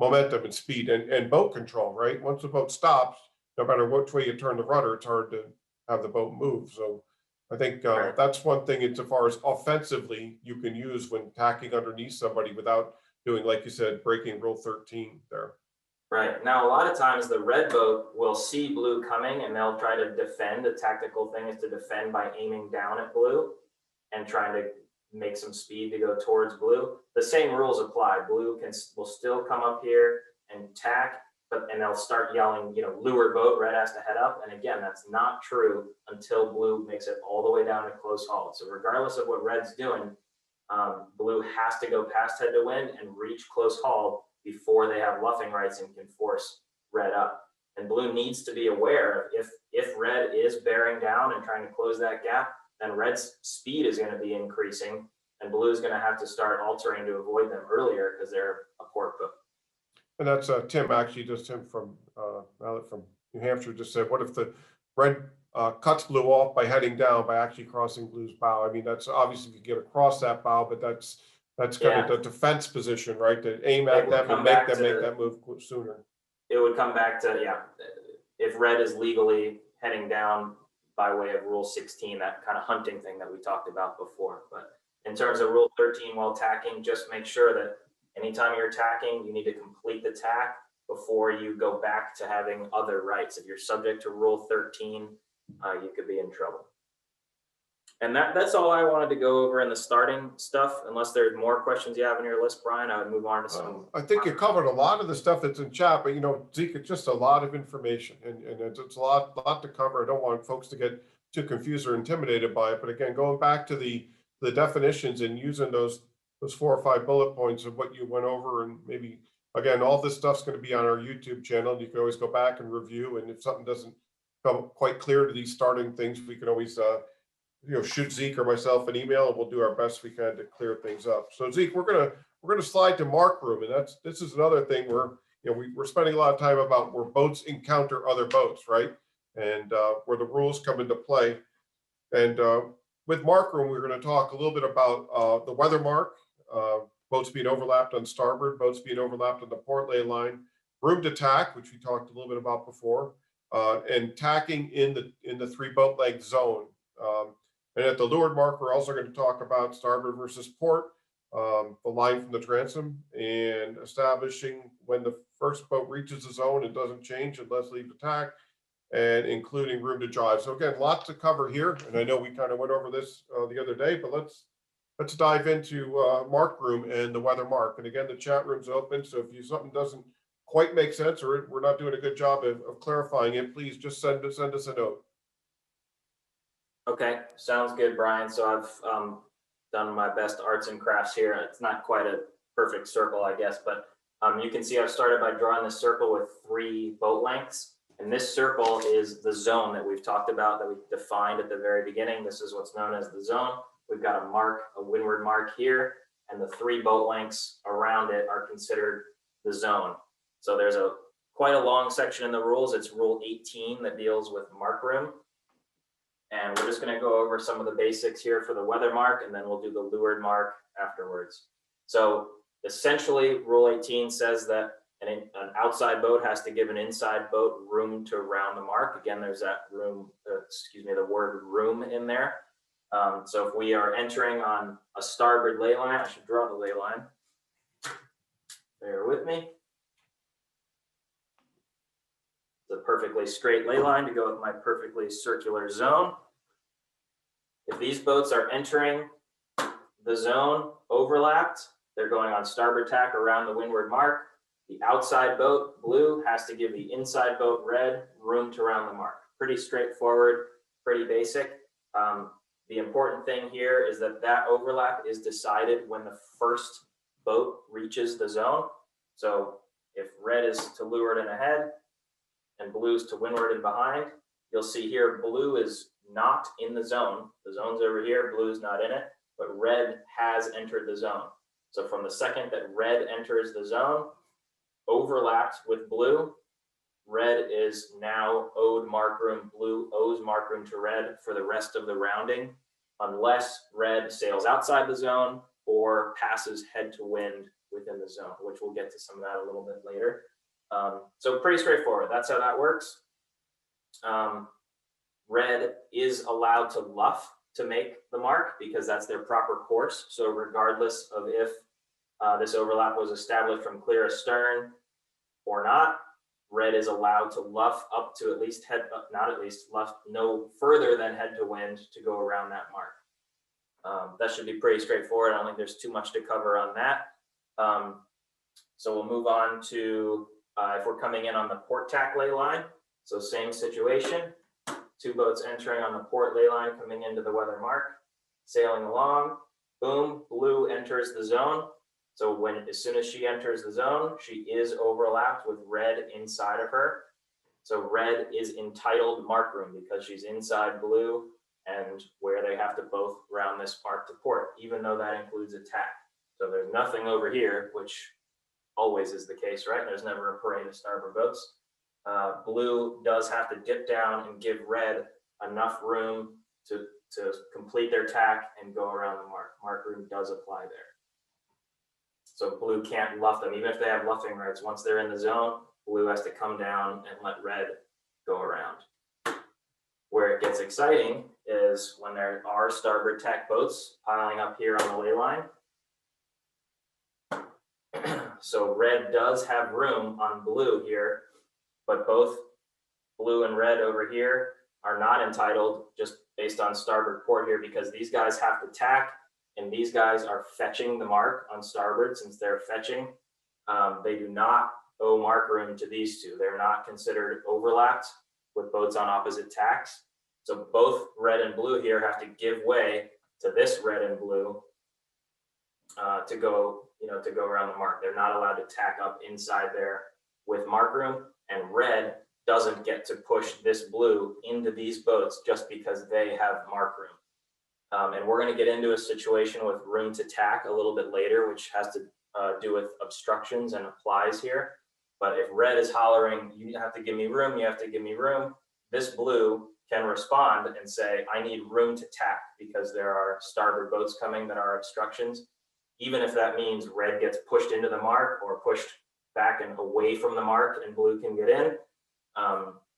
momentum and speed and boat control, right? Once the boat stops, no matter which way you turn the rudder, it's hard to have the boat move. So I think that's one thing insofar as offensively you can use when tacking underneath somebody without doing, like you said, breaking rule 13 there. Right. Now, a lot of times the red boat will see blue coming and they'll try to defend. The tactical thing is to defend by aiming down at blue and trying to make some speed to go towards blue. The same rules apply. Blue will still come up here and tack, and they'll start yelling, leeward boat, red has to head up. And again, that's not true until blue makes it all the way down to close haul. So regardless of what red's doing, blue has to go past head to wind and reach close haul before they have luffing rights and can force red up. And blue needs to be aware if red is bearing down and trying to close that gap, then red's speed is going to be increasing and blue is going to have to start altering to avoid them earlier because they're a port boat. And that's Tim from New Hampshire just said, what if the red cuts blue off by heading down by actually crossing blue's bow? I mean, that's obviously if you get across that bow, but that's kind of the defense position, right? To aim at them and make them make that move sooner. It would come back to, if red is legally heading down by way of rule 16, that kind of hunting thing that we talked about before. But in terms of rule 13 while tacking, just make sure that anytime you're tacking, you need to complete the tack before you go back to having other rights. If you're subject to rule 13, you could be in trouble. And that's all I wanted to go over in the starting stuff. Unless there's more questions you have on your list, Brian, I would move on to some. I think you covered a lot of the stuff that's in chat, but Zeke, it's just a lot of information and it's a lot to cover. I don't want folks to get too confused or intimidated by it. But again, going back to the definitions and using those 4 or 5 bullet points of what you went over and maybe Again, all this stuff's going to be on our YouTube channel. You can always go back and review. And if something doesn't come quite clear to these starting things, we can always, shoot Zeke or myself an email, and we'll do our best we can to clear things up. So Zeke, we're gonna slide to mark room, and this is another thing where we're spending a lot of time about where boats encounter other boats, right? And where the rules come into play. And with mark room, we're going to talk a little bit about the weather mark, boats being overlapped on starboard, boats being overlapped on the port lay line, room to tack, which we talked a little bit about before, and tacking in the 3 boat length zone. And at the leeward mark, we're also going to talk about starboard versus port, the line from the transom, and establishing when the first boat reaches the zone and doesn't change and let's leave the tack, and including room to jive. So again, lots to cover here. And I know we kind of went over this the other day, but let's dive into mark room and the weather mark. And again, the chat room's open. So if something doesn't quite make sense or we're not doing a good job of clarifying it, please just send us a note. Okay, sounds good, Brian. So I've done my best arts and crafts here. It's not quite a perfect circle, I guess, but you can see I've started by drawing this circle with 3 boat lengths. And this circle is the zone that we've talked about, that we defined at the very beginning. This is what's known as the zone. We've got a windward mark here, and the 3 boat lengths around it are considered the zone. So there's quite a long section in the rules. It's rule 18 that deals with mark room. And we're just going to go over some of the basics here for the weather mark, and then we'll do the leeward mark afterwards. So essentially, rule 18 says that an outside boat has to give an inside boat room to round the mark. Again, there's that room, the word room in there. So if we are entering on a starboard ley line, I should draw the ley line. Bear with me. It's a perfectly straight ley line to go with my perfectly circular zone. If these boats are entering the zone overlapped, they're going on starboard tack around the windward mark. The outside boat, blue, has to give the inside boat, red, room to round the mark. Pretty straightforward, pretty basic. The important thing here is that overlap is decided when the first boat reaches the zone. So if red is to leeward and ahead, and blue is to windward and behind, you'll see here blue is not in the zone. The zone's over here, blue is not in it, but red has entered the zone. So from the second that red enters the zone, overlapped with blue, red is now owed mark room, blue owes mark room to red for the rest of the rounding, unless red sails outside the zone or passes head to wind within the zone, which we'll get to some of that a little bit later. So pretty straightforward. That's how that works. Red is allowed to luff to make the mark because that's their proper course. So regardless of if this overlap was established from clear astern or not, red is allowed to luff up to at least luff no further than head to wind to go around that mark. That should be pretty straightforward. I don't think there's too much to cover on that. So we'll move on to if we're coming in on the port tack ley line. So same situation, 2 boats entering on the port ley line coming into the weather mark, sailing along, boom, blue enters the zone. So as soon as she enters the zone, she is overlapped with red inside of her. So red is entitled mark room because she's inside blue and where they have to both round this mark to port, even though that includes a tack. So there's nothing over here, which always is the case, right? There's never a parade of starboard boats. Blue does have to dip down and give red enough room to complete their tack and go around the mark. Mark room does apply there. So blue can't luff them, even if they have luffing rights. Once they're in the zone, blue has to come down and let red go around. Where it gets exciting is when there are starboard tack boats piling up here on the ley line. So red does have room on blue here, but both blue and red over here are not entitled just based on starboard port here because these guys have to tack and these guys are fetching the mark on starboard. Since they're fetching, they do not owe mark room to these 2. They're not considered overlapped with boats on opposite tacks. So both red and blue here have to give way to this red and blue to go, to go around the mark. They're not allowed to tack up inside there with mark room, and red doesn't get to push this blue into these boats just because they have mark room. And we're going to get into a situation with room to tack a little bit later, which has to do with obstructions and applies here. But if red is hollering, you have to give me room, you have to give me room, this blue can respond and say, I need room to tack because there are starboard boats coming that are obstructions. Even if that means red gets pushed into the mark or pushed back and away from the mark and blue can get in,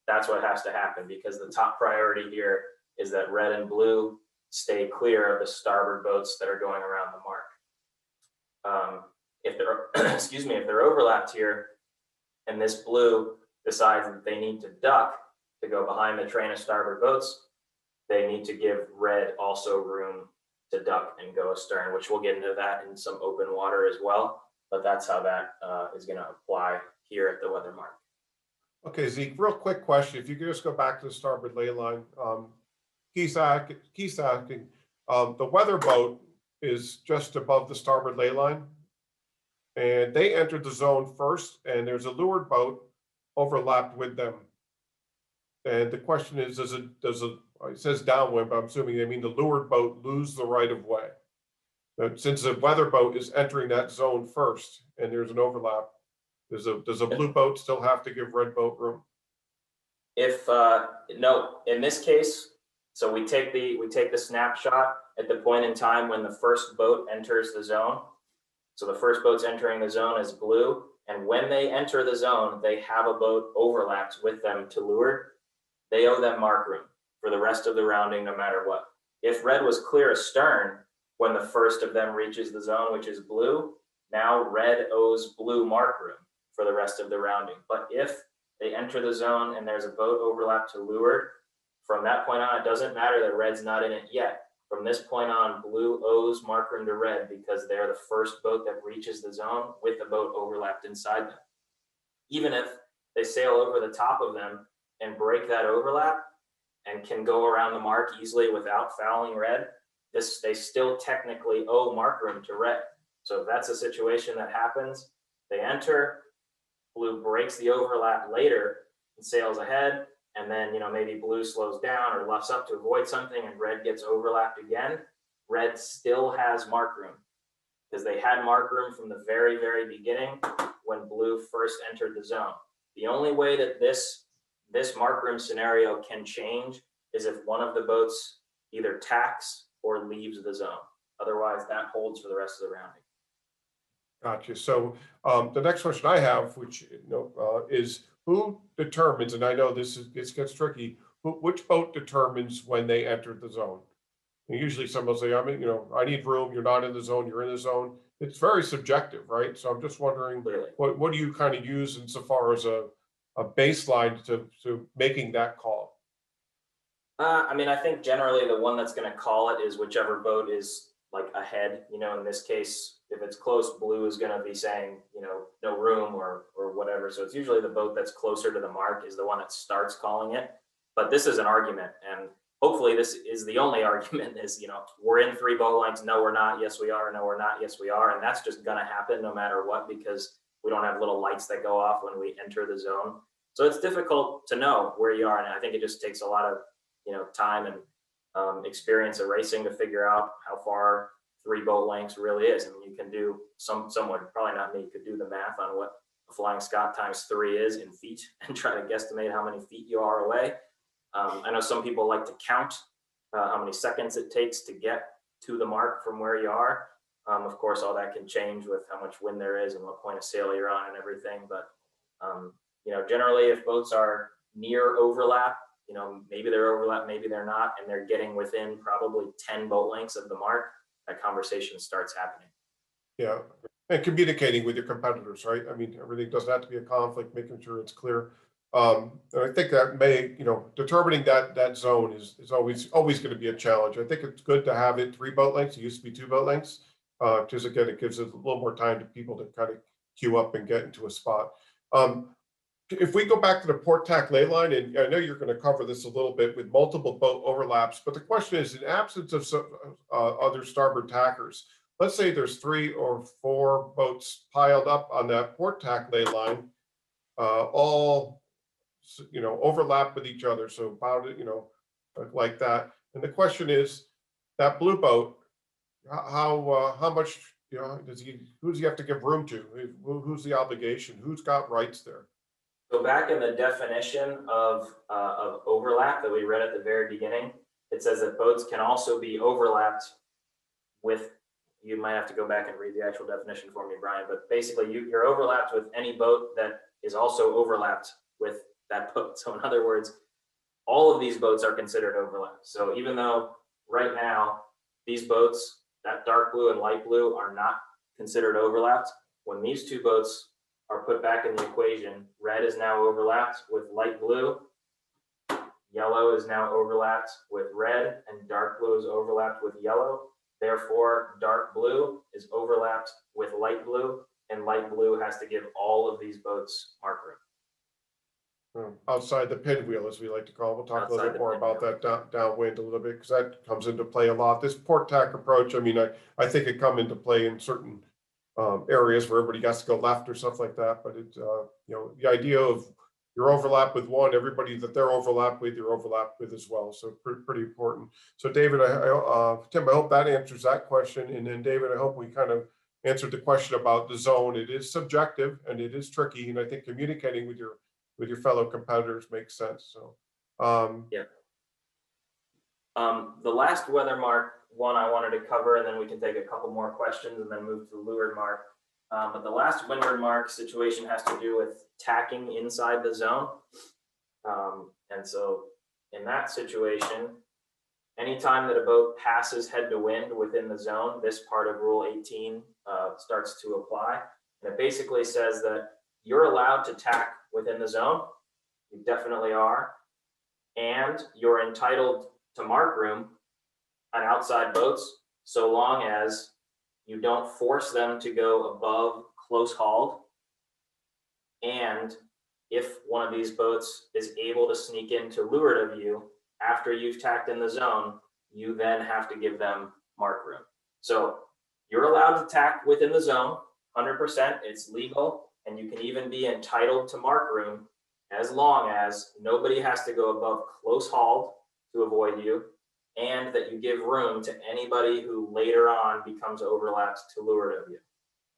that's what has to happen, because the top priority here is that red and blue stay clear of the starboard boats that are going around the mark. If they're, excuse me, if they're overlapped here and this blue decides that they need to duck to go behind the train of starboard boats, they need to give red also room to duck and go astern, which we'll get into that in some open water as well. But that's how that is going to apply here at the weather mark. Okay, Zeke, real quick question. If you could just go back to the starboard ley line. Keith's asking, the weather boat is just above the starboard ley line, and they entered the zone first, and there's a leeward boat overlapped with them. And the question is, it says downwind, but I'm assuming they mean the leeward boat lose the right of way. But since the weather boat is entering that zone first and there's an overlap, does a blue boat still have to give red boat room? If no, in this case, so we take the snapshot at the point in time when the first boat enters the zone. So the first boat's entering the zone is blue, and when they enter the zone, they have a boat overlapped with them to leeward. They owe them mark room for the rest of the rounding, no matter what. If red was clear astern when the first of them reaches the zone, which is blue, now red owes blue mark room for the rest of the rounding. But if they enter the zone and there's a boat overlap to leeward, from that point on, it doesn't matter that red's not in it yet. From this point on, blue owes mark room to red because they're the first boat that reaches the zone with the boat overlapped inside them. Even if they sail over the top of them and break that overlap and can go around the mark easily without fouling red, they still technically owe mark room to red. So if that's a situation that happens, they enter, blue breaks the overlap later and sails ahead, and then maybe blue slows down or luffs up to avoid something and red gets overlapped again, red still has mark room because they had mark room from the very, very beginning when blue first entered the zone. The only way that this mark room scenario can change is if one of the boats either tacks or leaves the zone. Otherwise, that holds for the rest of the rounding. Gotcha. So the next question I have, which is who determines, and I know this gets tricky, which boat determines when they enter the zone? And usually someone will say, I need room, you're not in the zone, you're in the zone. It's very subjective, right? So I'm just wondering, what do you kind of use insofar as a baseline to making that call? I think generally the one that's going to call it is whichever boat is like ahead. In this case, if it's close, blue is going to be saying, no room or whatever. So it's usually the boat that's closer to the mark is the one that starts calling it. But this is an argument, and hopefully this is the only argument is, we're in 3 boat lengths. No, we're not. Yes, we are. No, we're not. Yes, we are. And that's just going to happen no matter what, because we don't have little lights that go off when we enter the zone. So it's difficult to know where you are. And I think it just takes a lot of, time and experience of racing to figure out how far 3 boat lengths really is. I mean, you can do someone, probably not me, could do the math on what a Flying Scot times 3 is in feet and try to guesstimate how many feet you are away. I know some people like to count how many seconds it takes to get to the mark from where you are. Of course, all that can change with how much wind there is and what point of sail you're on and everything. But, generally if boats are near overlap, maybe they're overlap, maybe they're not, and they're getting within probably 10 boat lengths of the mark, that conversation starts happening. Yeah, and communicating with your competitors, right? I mean, everything doesn't have to be a conflict, making sure it's clear. I think that may, determining that zone is always going to be a challenge. I think it's good to have it 3 boat lengths. It used to be 2 boat lengths. Because again, it gives it a little more time to people to kind of queue up and get into a spot. If we go back to the port tack ley line, and I know you're going to cover this a little bit with multiple boat overlaps, but the question is, in absence of some, other starboard tackers, let's say there's 3 or 4 boats piled up on that port tack lay line, all, overlap with each other. So about it, like that. And the question is, that blue boat, how much, who does he have to give room to? Who's the obligation? Who's got rights there? So back in the definition of overlap that we read at the very beginning, it says that boats can also be overlapped with, you might have to go back and read the actual definition for me, Brian, but basically you're overlapped with any boat that is also overlapped with that boat. So in other words, all of these boats are considered overlapped. So even though right now these boats, that dark blue and light blue, are not considered overlapped, when these 2 boats are put back in the equation, red is now overlapped with light blue, yellow is now overlapped with red, and dark blue is overlapped with yellow. Therefore, dark blue is overlapped with light blue, and light blue has to give all of these boats mark room. Outside the pinwheel, as we like to call it. We'll talk a little Outside bit the more about pinwheel. that downwind a little bit, because that comes into play a lot. This port tack approach, I mean, I think it come into play in certain areas where everybody has to go left or stuff like that. But it's, the idea of you're overlapped with one, everybody that they're overlapped with, you're overlapped with as well. So pretty important. So David, Tim, I hope that answers that question. And then David, I hope we kind of answered the question about the zone. It is subjective and it is tricky. And I think communicating with your fellow competitors makes sense. So Yeah. The last weather mark one I wanted to cover, and then we can take a couple more questions and then move to the leeward mark. But the last windward mark situation has to do with tacking inside the zone. And so in that situation, anytime that a boat passes head to wind within the zone, this part of Rule 18 starts to apply. And it basically says that you're allowed to tack within the zone. You definitely are. And you're entitled to mark room on outside boats, so long as you don't force them to go above close hauled. And if one of these boats is able to sneak into leeward of you after you've tacked in the zone, you then have to give them mark room. So you're allowed to tack within the zone, 100%, it's legal, and you can even be entitled to mark room as long as nobody has to go above close hauled to avoid you, and that you give room to anybody who later on becomes overlapped to leeward of you.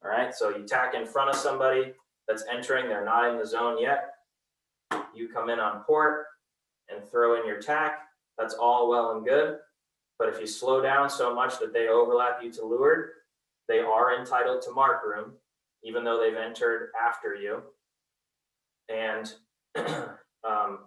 All right, so you tack in front of somebody that's entering, they're not in the zone yet. You come in on port and throw in your tack. That's all well and good. But if you slow down so much that they overlap you to leeward, they are entitled to mark room, even though they've entered after you. And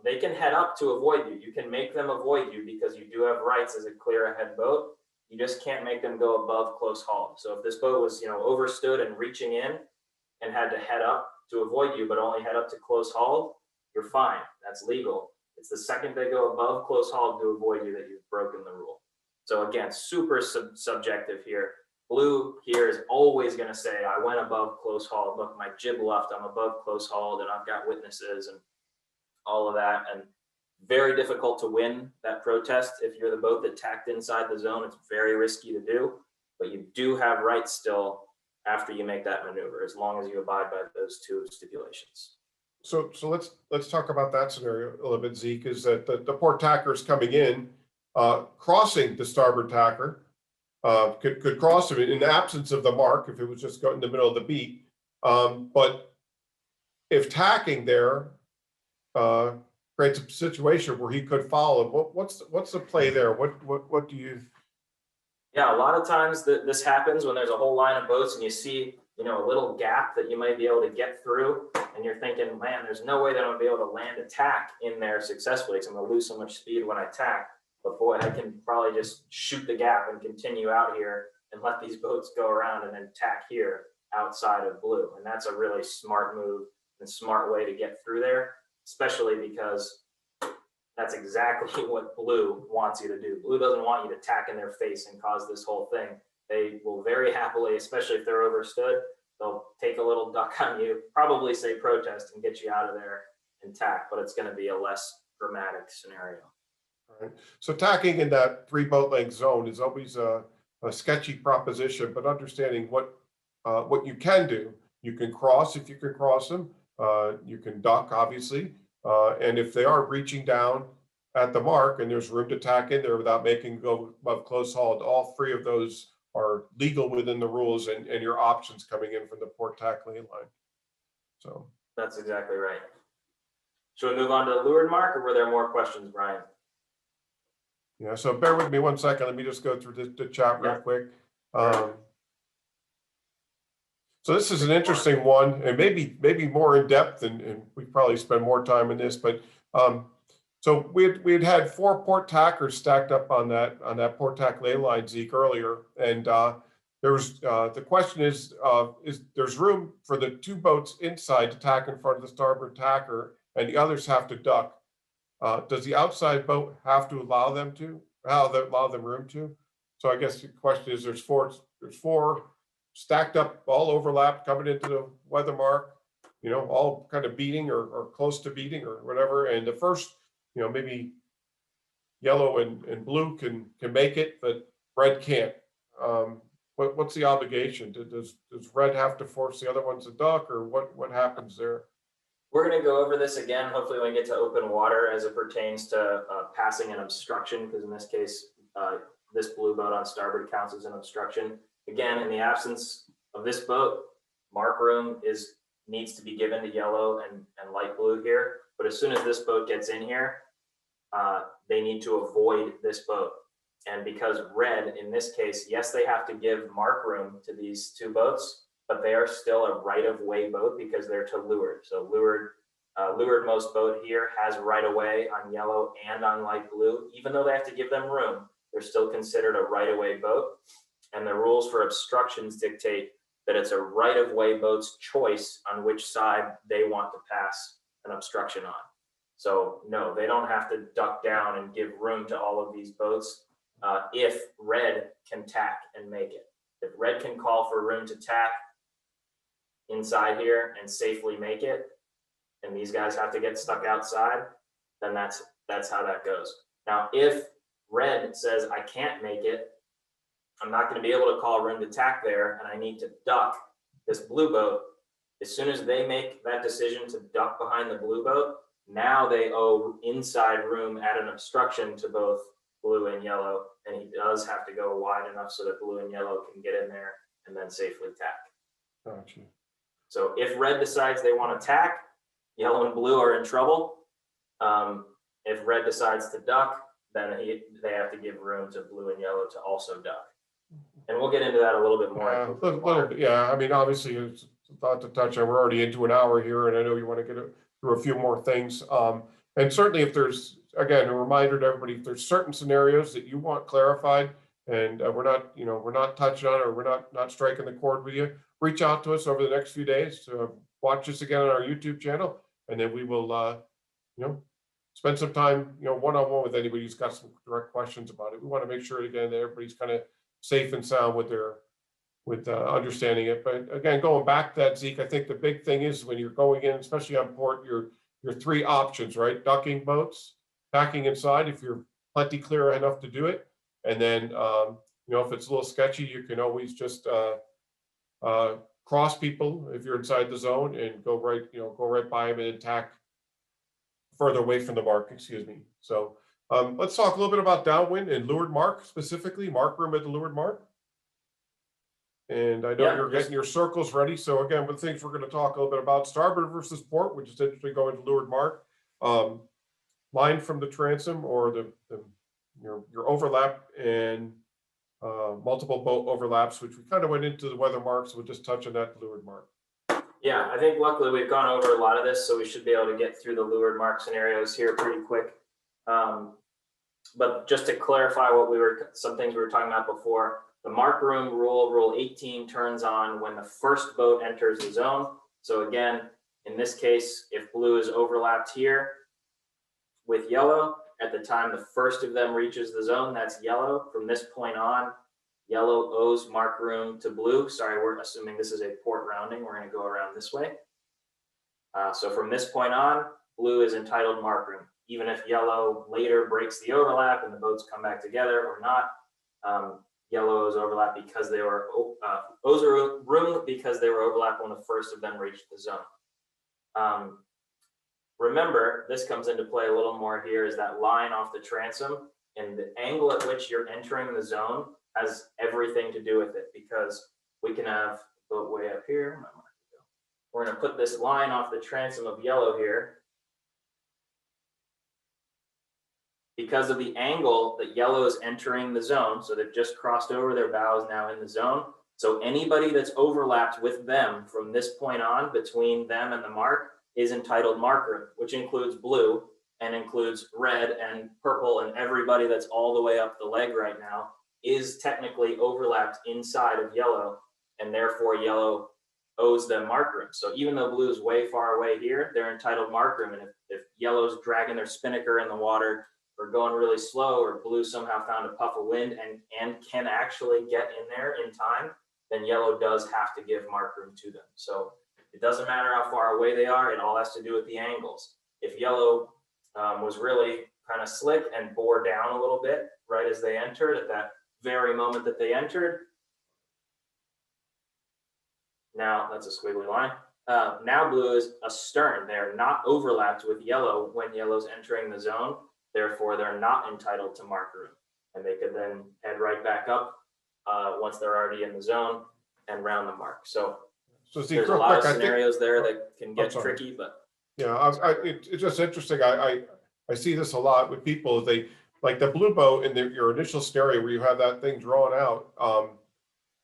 they can head up to avoid you. You can make them avoid you because you do have rights as a clear ahead boat. You just can't make them go above close haul. So if this boat was, overstood and reaching in and had to head up to avoid you, but only head up to close haul, you're fine. That's legal. It's the second they go above close haul to avoid you that you've broken the rule. So again, super subjective here. Blue here is always going to say, I went above close haul. Look, my jib left, I'm above close haul, and I've got witnesses and all of that. And very difficult to win that protest. If you're the boat that tacked inside the zone, it's very risky to do, but you do have rights still after you make that maneuver, as long as you abide by those 2 stipulations. So let's talk about that scenario a little bit, Zeke. Is that the port tacker is coming in, crossing the starboard tacker, could cross him in the absence of the mark if it was just in the middle of the beat. But if tacking there creates a situation where he could follow, what's the play there? What do you? Yeah, a lot of times this happens when there's a whole line of boats and you see, a little gap that you might be able to get through, and you're thinking, man, there's no way that I'm gonna be able to land a tack in there successfully because I'm gonna lose so much speed when I tack. But boy, I can probably just shoot the gap and continue out here and let these boats go around and then tack here outside of blue. And that's a really smart move and smart way to get through there, especially because that's exactly what blue wants you to do. Blue doesn't want you to tack in their face and cause this whole thing. They will very happily, especially if they're overstood, they'll take a little duck on you, probably say protest and get you out of there and tack, but it's going to be a less dramatic scenario. Right. So tacking in that 3 boat length zone is always a sketchy proposition, but understanding what you can do. You can cross if you can cross them. You can duck, obviously. And if they are reaching down at the mark and there's room to tack in there without making go above close hauled, all three of those are legal within the rules and your options coming in from the port tack lay line. So that's exactly right. Should we move on to the leeward mark, or were there more questions, Brian? yeah, so bear with me 1 second. Let me just go through the chat real quick. So this is an interesting one, and maybe more in depth, and we probably spend more time in this. But so we had 4 port tackers stacked up on that port tack lay line, Zeke, earlier, and there was the question is there's room for the 2 boats inside to tack in front of the starboard tacker, and the others have to duck. Does the outside boat have to allow them room to? So I guess the question is there's four stacked up, all overlapped, coming into the weather mark, all kind of beating or close to beating or whatever. And the first, maybe yellow and blue can make it, but red can't. What's the obligation? Does red have to force the other ones to duck, or what happens there? We're going to go over this again, hopefully when we get to open water, as it pertains to passing an obstruction, because in this case, this blue boat on starboard counts as an obstruction. Again, in the absence of this boat, mark room needs to be given to yellow and light blue here. But as soon as this boat gets in here, they need to avoid this boat. And because red, in this case, yes, they have to give mark room to these 2 boats, but they are still a right-of-way boat because they're to leeward. So leewardmost boat here has right-of-way on yellow and on light blue. Even though they have to give them room, they're still considered a right-of-way boat. And the rules for obstructions dictate that it's a right-of-way boat's choice on which side they want to pass an obstruction on. So no, they don't have to duck down and give room to all of these boats if red can tack and make it. If red can call for room to tack inside here and safely make it, and these guys have to get stuck outside, then that's how that goes. Now, if red says, I can't make it, I'm not going to be able to call room to tack there, and I need to duck this blue boat. As soon as they make that decision to duck behind the blue boat, now they owe inside room at an obstruction to both blue and yellow, and he does have to go wide enough so that blue and yellow can get in there and then safely tack. Gotcha. So if red decides they want to tack, yellow and blue are in trouble. If red decides to duck, then they have to give room to blue and yellow to also duck. And we'll get into that a little bit more. Yeah, I mean, obviously, it's a thought to touch on. We're already into an hour here, and I know you want to get through a few more things. And certainly, if there's, again, a reminder to everybody, if there's certain scenarios that you want clarified, and we're not touching on, or we're not striking the chord with you, reach out to us over the next few days. Watch us again on our YouTube channel, and then we will, spend some time, one-on-one with anybody who's got some direct questions about it. We want to make sure, again, that everybody's kind of safe and sound with understanding it. But again, going back to that, Zeke, I think the big thing is when you're going in, especially on port, your 3 options, right? Ducking boats, tacking inside if you're plenty clear enough to do it, and then if it's a little sketchy, you can always just cross people if you're inside the zone and go right by them and tack further away from the mark. Excuse me. So let's talk a little bit about downwind and leeward mark, specifically mark room at the leeward mark. And I know you're getting your circles ready. So again, one of the things we're going to talk a little bit about, starboard versus port, which is interesting, going to leeward mark, line from the transom, or your overlap, and multiple boat overlaps, which we kind of went into the weather marks. We'll just touch on that leeward mark. Yeah, I think luckily we've gone over a lot of this, so we should be able to get through the leeward mark scenarios here pretty quick. But just to clarify some things we were talking about before, the mark room rule 18, turns on when the first boat enters the zone. So again, in this case, if blue is overlapped here with yellow, at the time the first of them reaches the zone, that's yellow. From this point on, yellow owes mark room to blue. Sorry, we're assuming this is a port rounding. We're going to go around this way. So from this point on, blue is entitled mark room. Even if yellow later breaks the overlap and the boats come back together or not, yellow owes overlap because they were owes room because they were overlapped when the first of them reached the zone. Remember, this comes into play a little more here, is that line off the transom, and the angle at which you're entering the zone has everything to do with it, because we can have boat way up here. We're going to put this line off the transom of yellow here. Because of the angle that yellow is entering the zone, so they've just crossed over, their bow is now in the zone. So anybody that's overlapped with them from this point on, between them and the mark, is entitled mark room, which includes blue and includes red and purple, and everybody that's all the way up the leg right now is technically overlapped inside of yellow, and therefore yellow owes them mark room. So even though blue is way far away here, they're entitled mark room. And if yellow's dragging their spinnaker in the water or going really slow, or blue somehow found a puff of wind and can actually get in there in time, then yellow does have to give mark room to them. So it doesn't matter how far away they are, it all has to do with the angles. If yellow was really kind of slick and bore down a little bit right as they entered, at that very moment that they entered, now that's a squiggly line. Now blue is astern. They're not overlapped with yellow when yellow's entering the zone. Therefore, they're not entitled to mark room. And they could then head right back up once they're already in the zone and round the mark. So Zeke, there's a real lot quick, of scenarios there that can get tricky, but yeah, it's just interesting. I see this a lot with people. They like the blue boat in your initial scenario where you have that thing drawn out.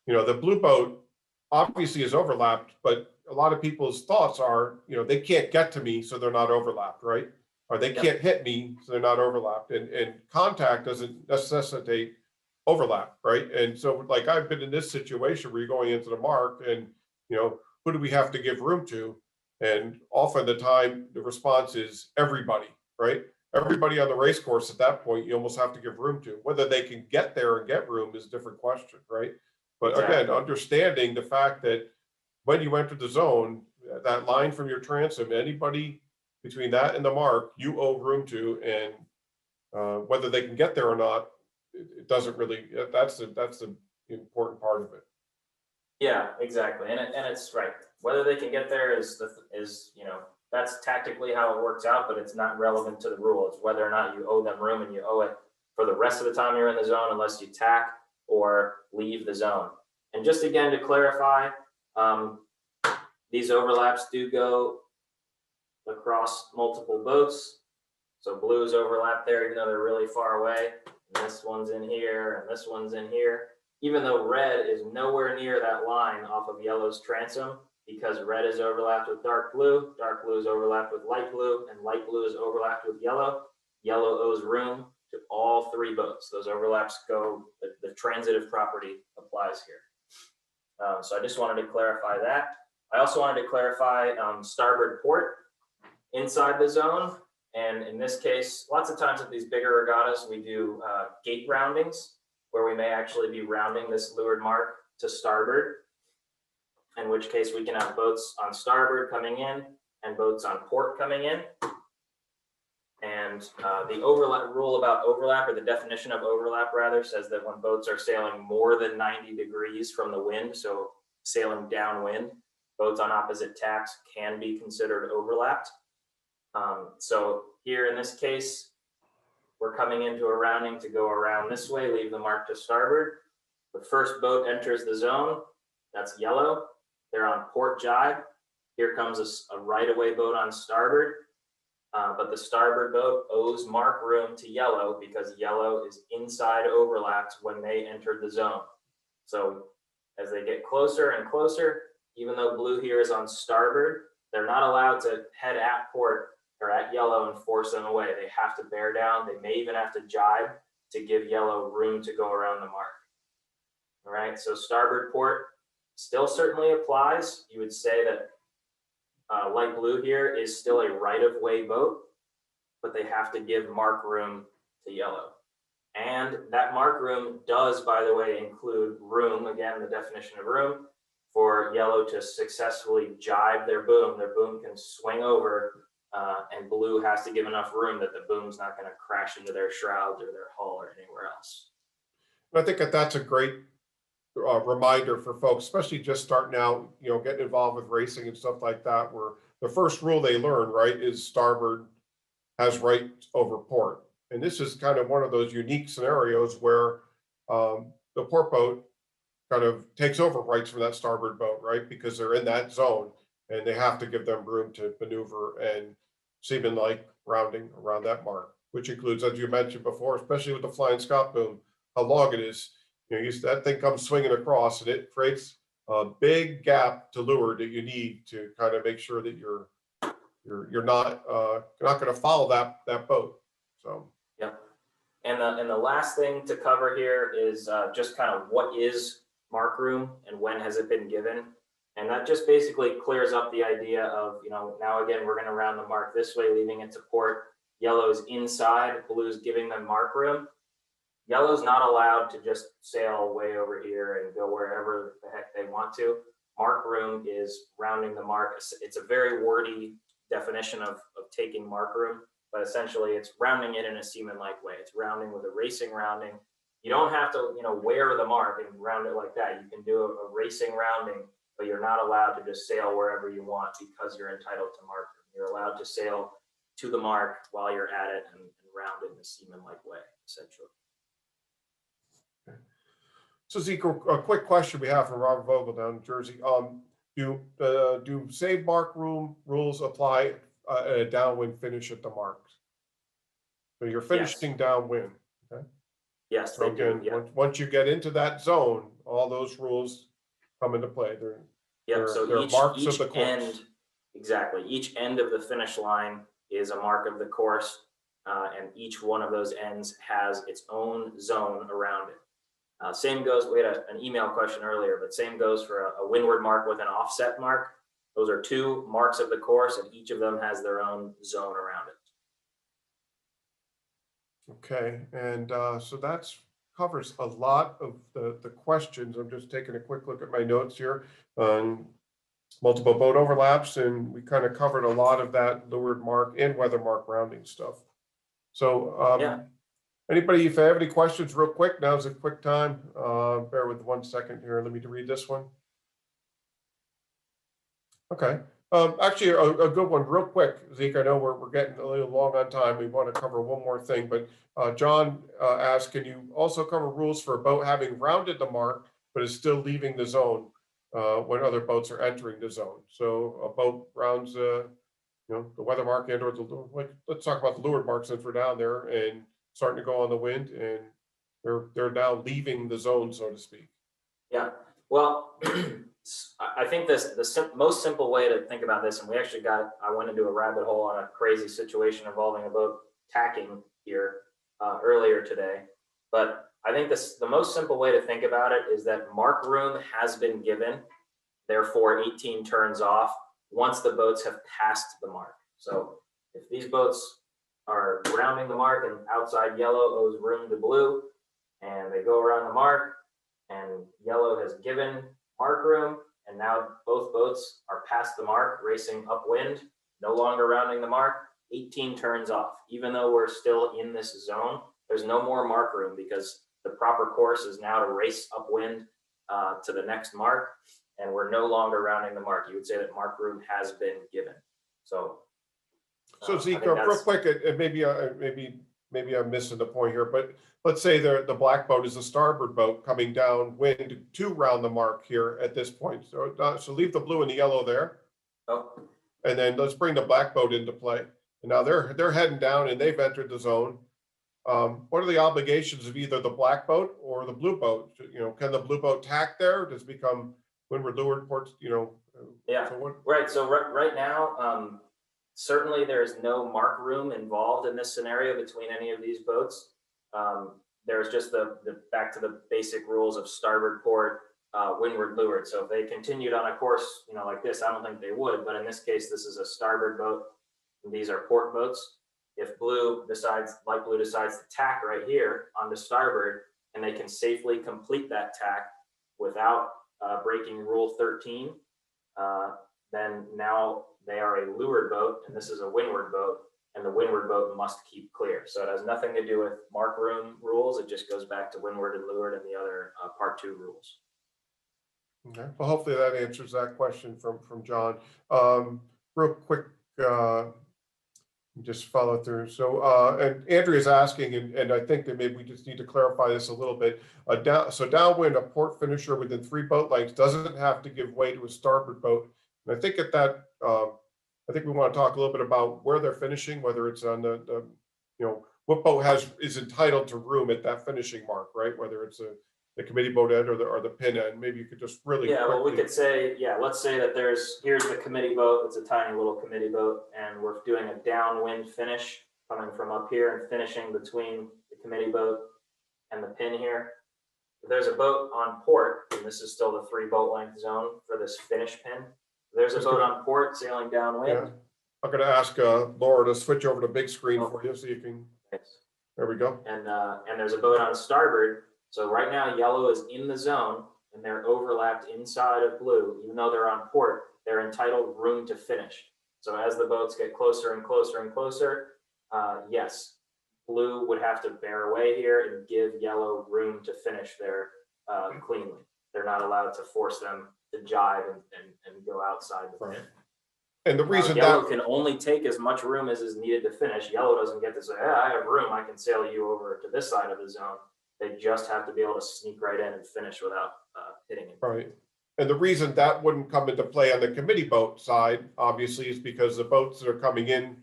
The blue boat obviously is overlapped, but a lot of people's thoughts are, they can't get to me, so they're not overlapped, right? Or they can't hit me, so they're not overlapped. And contact doesn't necessitate overlap, right? And so, like, I've been in this situation where you're going into the mark, and who do we have to give room to? And often the time the response is everybody, right? Everybody on the race course at that point, you almost have to give room to. Whether they can get there and get room is a different question, right? But again, understanding the fact that when you enter the zone, that line from your transom, anybody between that and the mark, you owe room to, and whether they can get there or not, it doesn't really. That's the important part of it. yeah, exactly, and it's right. Whether they can get there is that's tactically how it works out, but it's not relevant to the rule. It's whether or not you owe them room, and you owe it for the rest of the time you're in the zone, unless you tack or leave the zone. And just again to clarify, these overlaps do go across multiple boats. So blues overlap there, even though they're really far away. And this one's in here, and this one's in here. Even though red is nowhere near that line off of yellow's transom, because red is overlapped with dark blue is overlapped with light blue, and light blue is overlapped with yellow. Yellow owes room to all three boats. Those overlaps go, the transitive property applies here. So I just wanted to clarify that. I also wanted to clarify starboard port inside the zone. And in this case, lots of times at these bigger regattas, we do gate roundings, where we may actually be rounding this leeward mark to starboard, in which case we can have boats on starboard coming in and boats on port coming in. And the overlap rule about overlap, or the definition of overlap rather, says that when boats are sailing more than 90 degrees from the wind, so sailing downwind, boats on opposite tacks can be considered overlapped. So here in this case, we're coming into a rounding to go around this way, leave the mark to starboard. The first boat enters the zone, that's yellow. They're on port jibe. Here comes a right-of-way boat on starboard. But the starboard boat owes mark room to yellow because yellow is inside overlapped when they entered the zone. So as they get closer and closer, even though blue here is on starboard, they're not allowed to head at port or at yellow and force them away. They have to bear down. They may even have to jibe to give yellow room to go around the mark. All right, so starboard port still certainly applies. You would say that light blue here is still a right-of-way boat, but they have to give mark room to yellow. And that mark room does, by the way, include room, again, the definition of room, for yellow to successfully jibe their boom. Their boom can swing over, and blue has to give enough room that the boom's not going to crash into their shrouds or their hull or anywhere else. I think that that's a great reminder for folks, especially just starting out, getting involved with racing and stuff like that, where the first rule they learn, right, is starboard has right over port. And this is kind of one of those unique scenarios where the port boat kind of takes over rights from that starboard boat, right? Because they're in that zone and they have to give them room to maneuver and seaman like rounding around that mark, which includes, as you mentioned before, especially with the flying Scott boom, how long it is. That thing comes swinging across and it creates a big gap to leeward that you need to kind of make sure that you're not going to follow that boat. So yeah. And the last thing to cover here is just kind of what is mark room and when has it been given. And that just basically clears up the idea of, now again, we're going to round the mark this way, leaving it to port. Yellow's inside, blue's giving them mark room. Yellow's not allowed to just sail way over here and go wherever the heck they want to. Mark room is rounding the mark. It's a very wordy definition of taking mark room, but essentially it's rounding it in a seaman-like way. It's rounding with a racing rounding. You don't have to, wear the mark and round it like that. You can do a racing rounding, but you're not allowed to just sail wherever you want because you're entitled to mark room. You're allowed to sail to the mark while you're at it and round it in a seaman-like way, essentially. So Zeke, a quick question we have from Robert Vogel down in Jersey. Do save mark room rules apply at a downwind finish at the marks? So you're finishing downwind. Okay. Yes, So they do. again, Yeah. once you get into that zone, all those rules come into play. So they're marks of the course. end, exactly. Each end of the finish line is a mark of the course, and each one of those ends has its own zone around it. Same goes, we had an email question earlier, but same goes for a windward mark with an offset mark. Those are two marks of the course, and each of them has their own zone around it. Okay, and so that covers a lot of the questions. I'm just taking a quick look at my notes here on multiple boat overlaps, and we kind of covered a lot of that leeward mark and weather mark rounding stuff. So anybody, if I have any questions real quick, now's a quick time. Bear with 1 second here. Let me read this one. Okay. Actually, a good one real quick, Zeke. I know we're getting a little long on time. We want to cover one more thing, but John asked, can you also cover rules for a boat having rounded the mark, but is still leaving the zone when other boats are entering the zone? So a boat rounds, the weather mark and or let's talk about the leeward mark since we're down there and starting to go on the wind, and they're now leaving the zone, so to speak. Yeah, well, I think the most simple way to think about this, and I went into a rabbit hole on a crazy situation involving a boat tacking here earlier today, but I think the most simple way to think about it is that mark room has been given, therefore 18 turns off once the boats have passed the mark. So if these boats are rounding the mark and outside yellow owes room to blue, and they go around the mark and yellow has given mark room, and now both boats are past the mark, racing upwind, no longer rounding the mark, 18 turns off. Even though we're still in this zone, there's no more mark room because the proper course is now to race upwind to the next mark, and we're no longer rounding the mark. You would say that mark room has been given. So Zeke, real quick, and maybe I'm missing the point here, but let's say the black boat is a starboard boat coming downwind to round the mark here at this point. So leave the blue and the yellow there. Oh. And then let's bring the black boat into play. And now they're heading down and they've entered the zone. What are the obligations of either the black boat or the blue boat? Can the blue boat tack there? Does it become windward, leeward ports? Yeah. So right. So right now, certainly there's no mark room involved in this scenario between any of these boats. There's just the back to the basic rules of starboard port, windward, leeward. So if they continued on a course, like this, I don't think they would, but in this case, this is a starboard boat. And these are port boats. If light blue decides to tack right here onto starboard, and they can safely complete that tack without breaking rule 13, then now they are a leeward boat and this is a windward boat, and the windward boat must keep clear. So it has nothing to do with mark room rules. It just goes back to windward and leeward and the other part 2 rules. Okay, well, hopefully that answers that question from John. Real quick, just follow through. So, and Andrea's asking, and I think that maybe we just need to clarify this a little bit. So downwind, a port finisher within 3 boat lengths doesn't have to give way to a starboard boat. And I think at that, I think we want to talk a little bit about where they're finishing, whether it's on the what boat is entitled to room at that finishing mark, right? Whether it's the committee boat end or the pin end. Maybe you could just really well, we could say, let's say that here's the committee boat. It's a tiny little committee boat, and we're doing a downwind finish coming from up here and finishing between the committee boat and the pin here. If there's a boat on port, and this is still the 3 boat length zone for this finish pin. There's a boat on port sailing downwind. Yeah. I'm going to ask Laura to switch over to big screen for you so you can. There we go. And there's a boat on starboard. So right now yellow is in the zone and they're overlapped inside of blue. Even though they're on port, they're entitled room to finish. So as the boats get closer and closer and closer, yes, blue would have to bear away here and give yellow room to finish there cleanly. They're not allowed to force them to jive and go outside the pin. And the reason yellow can only take as much room as is needed to finish. Yellow doesn't get to say, I have room, I can sail you over to this side of the zone. They just have to be able to sneak right in and finish without hitting it. Right. And the reason that wouldn't come into play on the committee boat side, obviously, is because the boats that are coming in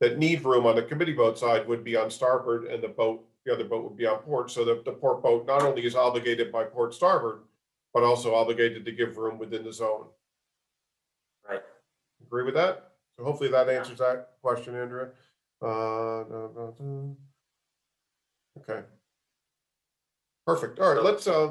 that need room on the committee boat side would be on starboard, and the other boat would be on port. So the port boat not only is obligated by port starboard, but also obligated to give room within the zone. Right. Agree with that? So hopefully that answers that question, Andrea. Okay. Perfect. All right,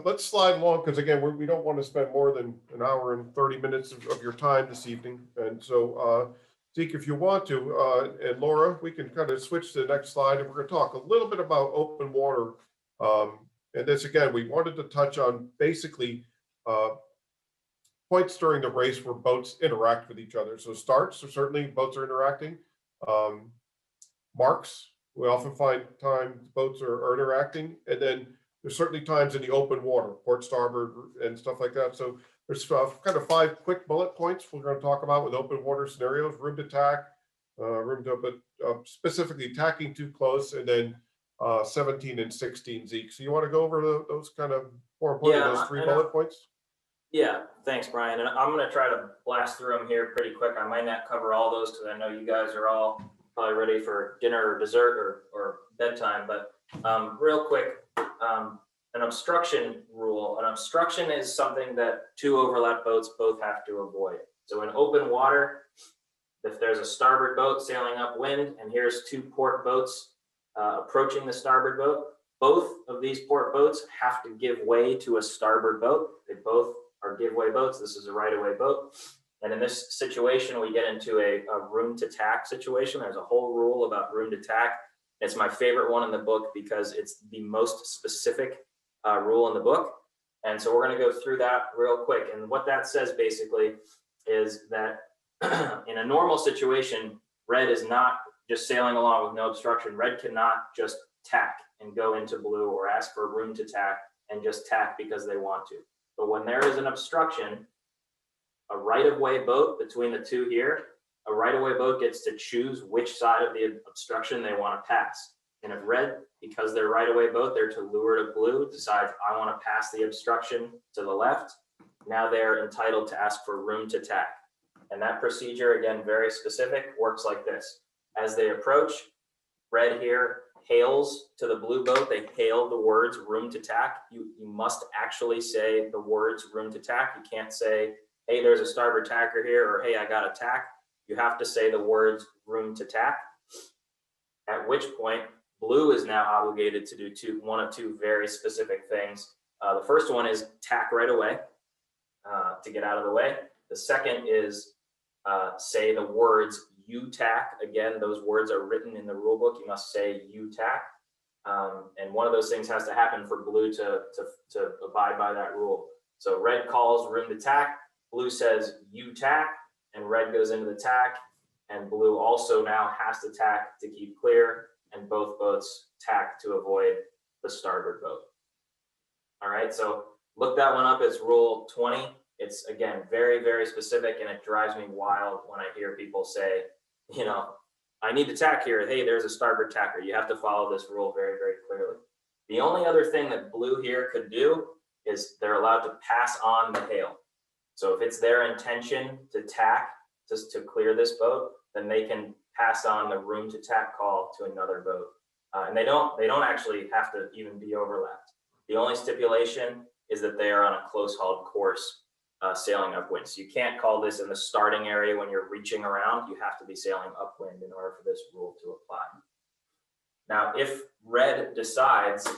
let's slide along, because again, we don't want to spend more than an hour and 30 minutes of your time this evening. And so, Zeke, if you want to, and Laura, we can kind of switch to the next slide, and we're going to talk a little bit about open water. And this, again, we wanted to touch on basically points during the race where boats interact with each other. So starts, so certainly boats are interacting. Marks, we often find times boats are interacting, and then there's certainly times in the open water, port starboard and stuff like that. So there's kind of 5 quick bullet points we're going to talk about with open water scenarios: room to tack, room to, but specifically tacking too close, and then 17 and 16, Zeke. So you want to go over those kind of more important, those 3 bullet points? Yeah, thanks, Brian. And I'm going to try to blast through them here pretty quick. I might not cover all those because I know you guys are all probably ready for dinner or dessert or bedtime, but real quick, an obstruction rule. An obstruction is something that 2 overlap boats both have to avoid. So in open water, if there's a starboard boat sailing upwind and here's 2 port boats approaching the starboard boat, both of these port boats have to give way to a starboard boat. They both are give-way boats. This is a right-of-way boat. And in this situation, we get into a room to tack situation. There's a whole rule about room to tack. It's my favorite one in the book because it's the most specific rule in the book. And so we're going to go through that real quick. And what that says basically is that in a normal situation, red is not just sailing along with no obstruction. Red cannot just tack and go into blue or ask for room to tack and just tack because they want to. But when there is an obstruction, a right-of-way boat between the 2 here, a right-of-way boat gets to choose which side of the obstruction they want to pass. And if red, because they're right-of-way boat, they're to leeward of blue, decides I want to pass the obstruction to the left, now they're entitled to ask for room to tack. And that procedure, again, very specific, works like this. As they approach, red here hails to the blue boat. They hail the words room to tack. You must actually say the words room to tack. You can't say, hey, there's a starboard tacker here, or hey, I got a tack. You have to say the words room to tack, at which point blue is now obligated to do one of two very specific things. The first one is tack right away to get out of the way. The second is say the words you tack. Again, those words are written in the rule book. You must say you tack. And one of those things has to happen for blue to abide by that rule. So red calls room to tack, blue says you tack, and red goes into the tack. and blue also now has to tack to keep clear, and both boats tack to avoid the starboard boat. All right, so look that one up. It's rule 20. It's, again, very, very specific, and it drives me wild when I hear people say, you know, I need to tack here. Hey, there's a starboard tacker. You have to follow this rule very, very clearly. The only other thing that blue here could do is they're allowed to pass on the hail. So if it's their intention to tack just to clear this boat, then they can pass on the room to tack call to another boat. And they don't actually have to even be overlapped. The only stipulation is that they are on a close hauled course sailing upwind. So you can't call this in the starting area when you're reaching around. You have to be sailing upwind in order for this rule to apply. Now, if red decides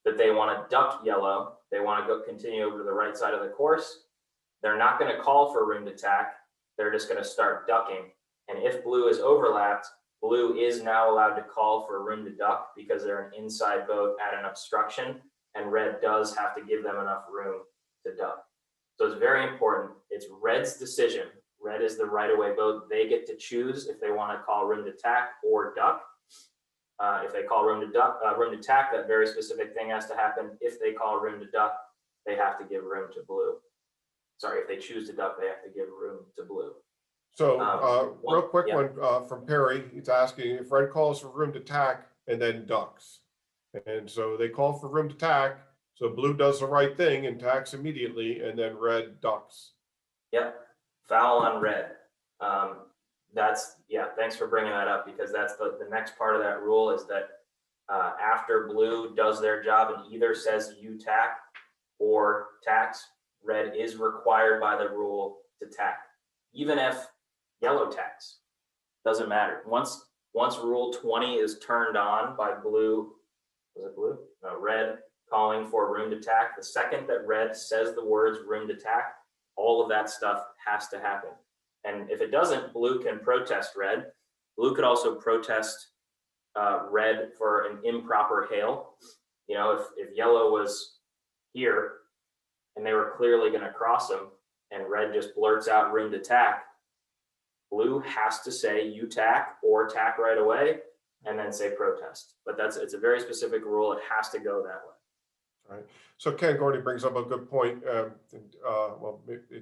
that they want to duck yellow, they want to go continue over to the right side of the course, they're not going to call for room to tack. They're just going to start ducking. And if blue is overlapped, blue is now allowed to call for room to duck because they're an inside boat at an obstruction, and red does have to give them enough room to duck. So it's very important. It's red's decision. Red is the right-of-way boat. They get to choose if they want to call room to tack or duck. If they call room to tack, that very specific thing has to happen. If they call room to duck, they have to give room to blue. Sorry, if they choose to duck, they have to give room to blue. So real quick one from Perry. He's asking if red calls for room to tack and then ducks. And so they call for room to tack. So blue does the right thing and tacks immediately, and then red ducks. Yep, foul on red. Thanks for bringing that up, because that's the next part of that rule is that after blue does their job and either says you tack or tacks, red is required by the rule to tack, even if yellow tacks. Doesn't matter. Once rule 20 is turned on by blue, was it blue? No, red calling for room to tack, the second that red says the words room to tack, all of that stuff has to happen. And if it doesn't, blue can protest red. Blue could also protest red for an improper hail. You know, if yellow was here and they were clearly going to cross them and red just blurts out room to tack, blue has to say you tack or tack right away and then say protest. But it's a very specific rule. It has to go that way. Right. So Ken Gordy brings up a good point.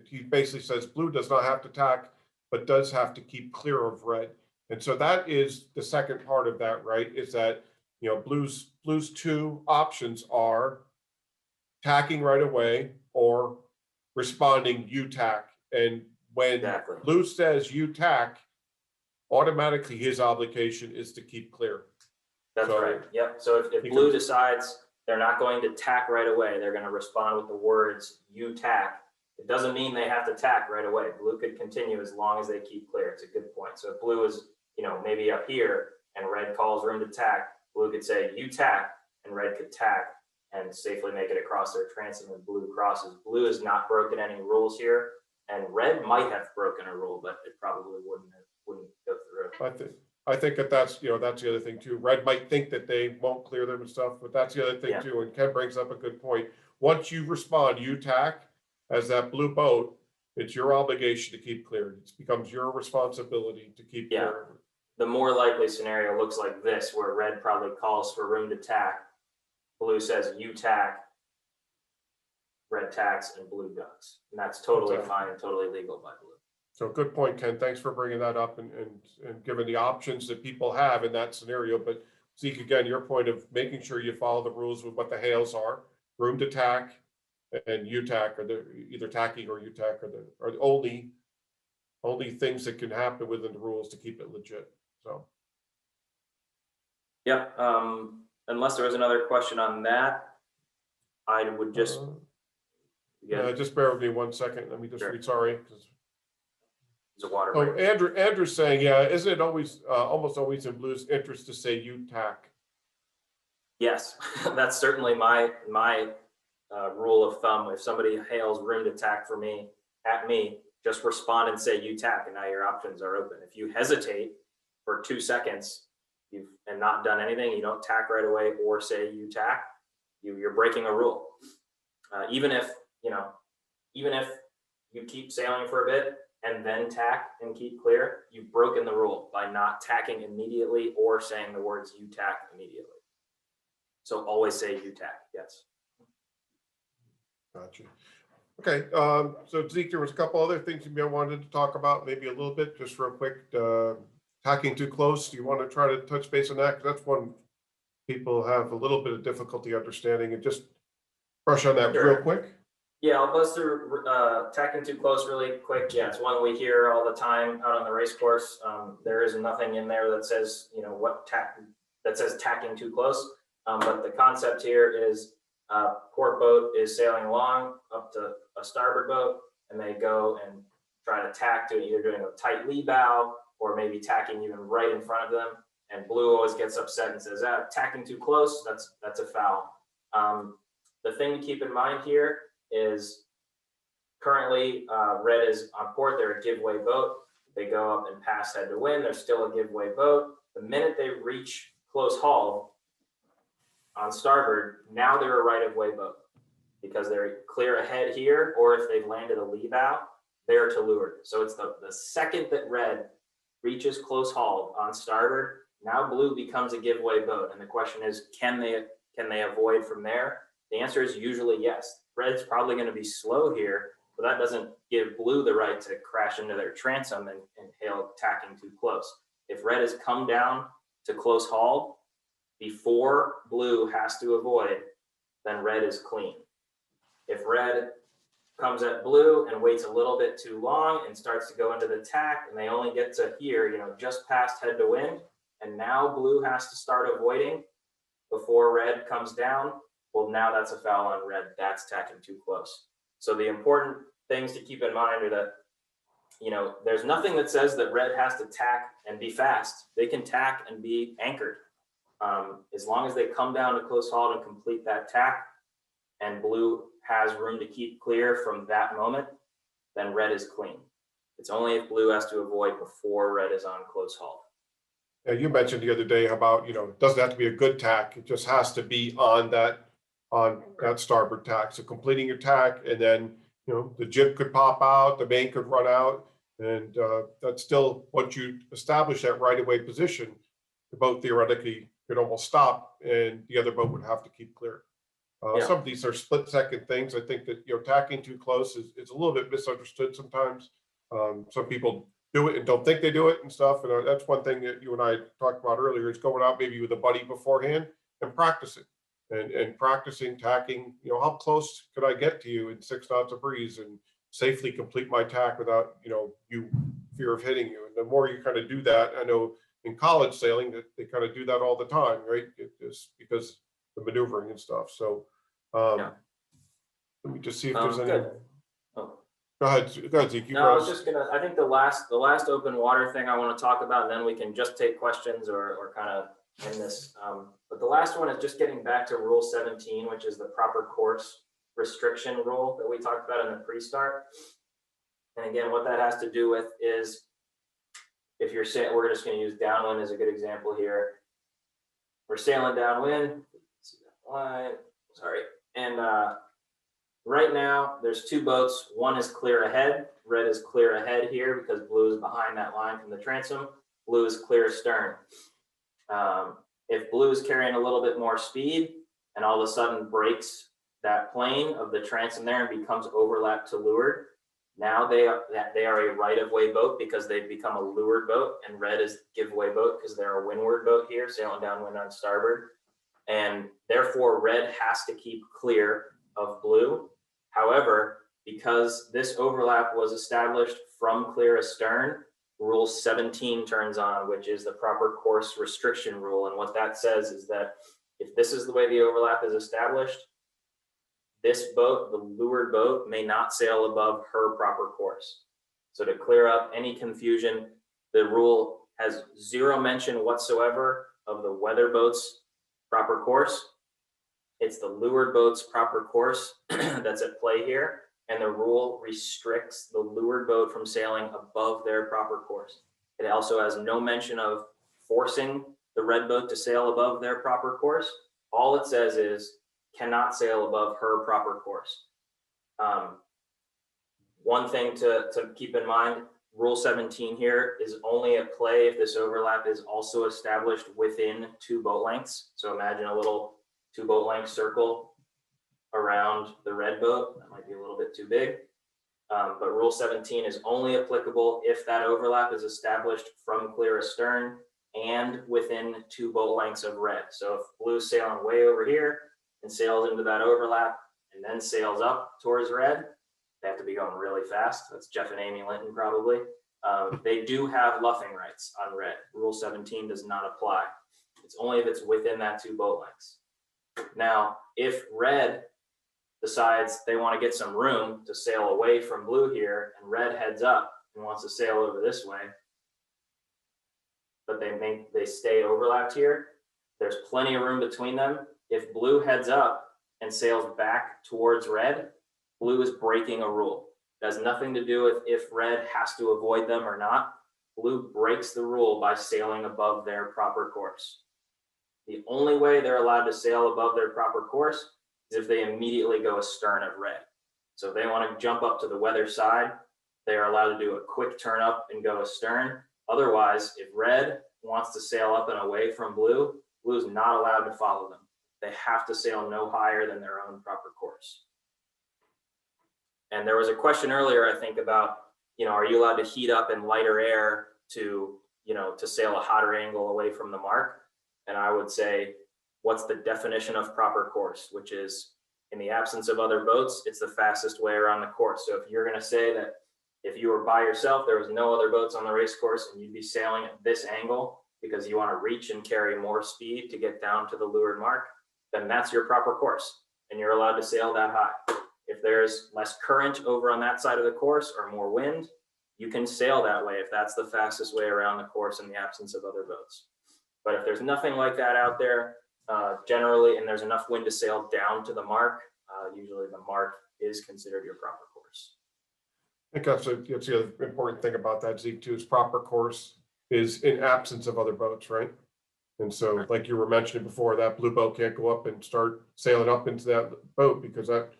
He basically says blue does not have to tack, but does have to keep clear of red. And so that is the second part of that, right? Is that, you know, blue's two options are tacking right away or responding you tack. And when blue says you tack, automatically his obligation is to keep clear. That's right. Yep. So if blue decides they're not going to tack right away, they're going to respond with the words you tack, it doesn't mean they have to tack right away. Blue could continue as long as they keep clear. It's a good point. So if blue is, you know, maybe up here and red calls room to tack, blue could say you tack and red could tack and safely make it across their transom when blue crosses. Blue has not broken any rules here, and red might have broken a rule, but it probably wouldn't go through. I think that's the other thing too. Red might think that they won't clear them and stuff, but that's the other thing too. And Ken brings up a good point. Once you respond, you tack as that blue boat, it's your obligation to keep clear. It becomes your responsibility to keep clear. The more likely scenario looks like this, where red probably calls for room to tack, blue says you tack, red tacks, and blue ducks. And that's totally fine and totally legal by blue. So good point, Ken. Thanks for bringing that up and giving the options that people have in that scenario. But Zeke, again, your point of making sure you follow the rules with what the hails are, room to tack and you tack, or either tacking or you tack are the only things that can happen within the rules to keep it legit. So. Yeah. Unless there was another question on that, I would just. Just bear with me 1 second. Let me just read. Sorry. A water break. Andrew's saying, isn't it always almost always in blue's interest to say you tack? Yes, that's certainly my rule of thumb. If somebody hails room to tack at me, just respond and say you tack, and now your options are open. If you hesitate for 2 seconds and not done anything, you don't tack right away or say you tack, you're breaking a rule. Even if you keep sailing for a bit and then tack and keep clear, you've broken the rule by not tacking immediately or saying the words "you tack" immediately. So always say "you tack." Yes. Gotcha. Okay, so Zeke, there was a couple other things you wanted to talk about, maybe a little bit, just real quick. Tacking too close. Do you want to try to touch base on that? 'Cause that's one people have a little bit of difficulty understanding, and just brush on that real quick. Yeah, I'll buzz through tacking too close really quick. Yeah, it's one we hear all the time out on the race course. There is nothing in there that says, that says tacking too close. But the concept here is port boat is sailing along up to a starboard boat, and they go and try to tack to either doing a tight lee bow or maybe tacking even right in front of them. And blue always gets upset and says, tacking too close, that's a foul. The thing to keep in mind here is currently red is on port, they're a giveaway boat. They go up and pass head to wind, they're still a giveaway boat. The minute they reach close haul on starboard, now they're a right of way boat because they're clear ahead here, or if they've landed a lee bow, they're to leeward. So it's the second that red reaches close haul on starboard, now blue becomes a giveaway boat. And the question is, can they avoid from there? The answer is usually yes. Red's probably going to be slow here, but that doesn't give blue the right to crash into their transom and hail tacking too close. If red has come down to close haul before blue has to avoid, then red is clean. If red comes at blue and waits a little bit too long and starts to go into the tack, and they only get to here, just past head to wind, and now blue has to start avoiding before red comes down, well, now that's a foul on red. That's tacking too close. So the important things to keep in mind are that, there's nothing that says that red has to tack and be fast. They can tack and be anchored. As long as they come down to close haul and complete that tack, and blue has room to keep clear from that moment, then red is clean. It's only if blue has to avoid before red is on close haul. Yeah, you mentioned the other day about, it doesn't have to be a good tack. It just has to be on that starboard tack. So completing your tack, and then, the jib could pop out, the main could run out, and that's still, once you establish that right of way position, the boat theoretically could almost stop, and the other boat would have to keep clear. Some of these are split second things. I think that, tacking too close is a little bit misunderstood sometimes. Some people do it and don't think they do it and stuff. And that's one thing that you and I talked about earlier, is going out maybe with a buddy beforehand and practicing and practicing tacking. How close could I get to you in 6 knots of breeze and safely complete my tack without, you fear of hitting you. And the more you kind of do that, I know in college sailing that they kind of do that all the time, right? It is because the maneuvering and stuff. So let me just see if there's any. Good. Oh. Go ahead, Zeke. No, I was just gonna. I think the last open water thing I want to talk about, and then we can just take questions or kind of end this. But the last one is just getting back to Rule 17, which is the proper course restriction rule that we talked about in the pre-start. And again, what that has to do with is, if you're saying, we're just going to use downwind as a good example here. We're sailing downwind. See that line? Sorry. And right now, there's 2 boats. One is clear ahead. Red is clear ahead here because blue is behind that line from the transom. Blue is clear astern. If blue is carrying a little bit more speed and all of a sudden breaks that plane of the transom there and becomes overlapped to leeward, now they are a right-of-way boat because they've become a leeward boat, and red is giveaway boat because they're a windward boat here, sailing downwind on starboard. And therefore, red has to keep clear of blue. However, because this overlap was established from clear astern, Rule 17 turns on, which is the proper course restriction rule. And what that says is that if this is the way the overlap is established, this boat, the leeward boat, may not sail above her proper course. So to clear up any confusion, the rule has 0 mention whatsoever of the weather boat's proper course. It's the leeward boat's proper course that's at play here. And the rule restricts the leeward boat from sailing above their proper course. It also has no mention of forcing the red boat to sail above their proper course. All it says is cannot sail above her proper course. One thing to keep in mind, Rule 17 here is only at play if this overlap is also established within 2 boat lengths. So imagine a little 2 boat length circle around the red boat. That might be a little bit too big. But Rule 17 is only applicable if that overlap is established from clear astern and within 2 boat lengths of red. So if blue's sailing way over here and sails into that overlap and then sails up towards red, they have to be going really fast. That's Jeff and Amy Linton probably. They do have luffing rights on red. Rule 17 does not apply. It's only if it's within that 2 boat lengths. Now, if red decides they want to get some room to sail away from blue here, and red heads up and wants to sail over this way, but they stay overlapped here, there's plenty of room between them. If blue heads up and sails back towards red, blue is breaking a rule. It has nothing to do with if red has to avoid them or not. Blue breaks the rule by sailing above their proper course. The only way they're allowed to sail above their proper course is if they immediately go astern of red. So if they want to jump up to the weather side, they are allowed to do a quick turn up and go astern. Otherwise, if red wants to sail up and away from blue, blue is not allowed to follow them. They have to sail no higher than their own proper course. And there was a question earlier, I think, about, are you allowed to heat up in lighter air to sail a hotter angle away from the mark? And I would say, what's the definition of proper course, which is, in the absence of other boats, it's the fastest way around the course. So if you're going to say that if you were by yourself, there was no other boats on the race course, and you'd be sailing at this angle because you want to reach and carry more speed to get down to the leeward mark, then that's your proper course, and you're allowed to sail that high. If there's less current over on that side of the course or more wind, you can sail that way if that's the fastest way around the course in the absence of other boats. But if there's nothing like that out there, generally, and there's enough wind to sail down to the mark, usually the mark is considered your proper course. I think that's the other important thing about that, Zeke, too, is proper course is in absence of other boats, right? And so, like you were mentioning before, that blue boat can't go up and start sailing up into that boat because that,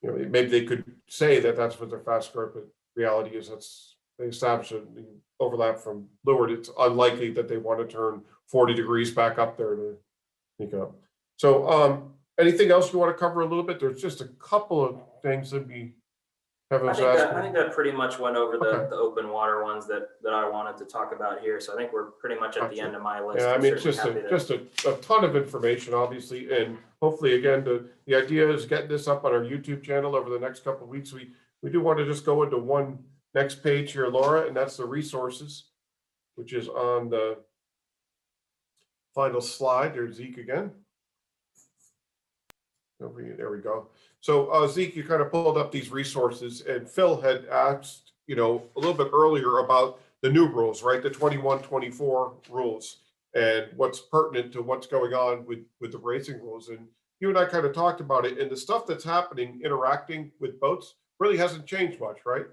maybe they could say that that's what their fast growth, but reality is that's they establish the overlap from leeward. It's unlikely that they want to turn 40 degrees back up there to sneak up. So, anything else you want to cover a little bit? There's just a couple of things that we have. I think that pretty much went over the open water ones that I wanted to talk about here. So I think we're pretty much at the end of my list. Yeah, I mean, it's just a ton of information, obviously, and hopefully, again, the idea is getting this up on our YouTube channel over the next couple of weeks. We do want to just go into one next page here, Laura, and that's the resources, which is on the final slide. There's Zeke again. There we go. So Zeke, you kind of pulled up these resources, and Phil had asked, a little bit earlier about the new rules, right? The 21-24 rules and what's pertinent to what's going on with the racing rules. And you and I kind of talked about it, and the stuff that's happening, interacting with boats really hasn't changed much, right?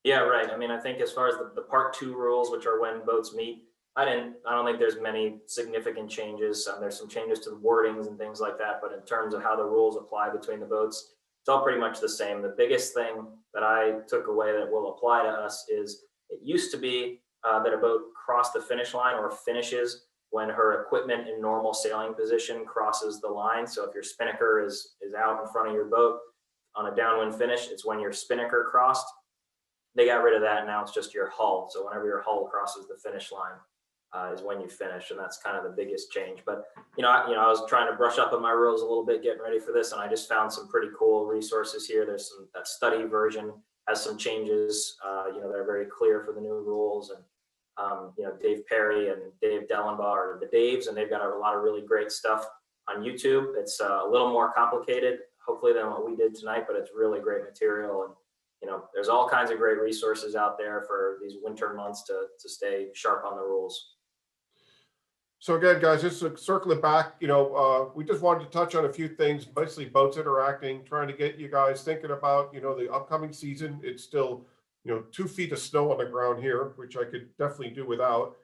Yeah, right. I mean, I think as far as the part 2 rules, which are when boats meet, I don't think there's many significant changes. There's some changes to the wordings and things like that, but in terms of how the rules apply between the boats, it's all pretty much the same. The biggest thing that I took away that will apply to us is it used to be that a boat crossed the finish line or finishes when her equipment in normal sailing position crosses the line. So if your spinnaker is out in front of your boat on a downwind finish, it's when your spinnaker crossed. They got rid of that, and now it's just your hull. So whenever your hull crosses the finish line, is when you finish, and that's kind of the biggest change. But I was trying to brush up on my rules a little bit, getting ready for this, and I just found some pretty cool resources here. There's that study version has some changes, that are very clear for the new rules, and Dave Perry and Dave Dellenbaugh are the Daves, and they've got a lot of really great stuff on YouTube. It's a little more complicated, hopefully, than what we did tonight, but it's really great material. And there's all kinds of great resources out there for these winter months to stay sharp on the rules. So again, guys, just to circle it back, we just wanted to touch on a few things, basically boats interacting, trying to get you guys thinking about, the upcoming season. It's still, 2 feet of snow on the ground here, which I could definitely do without.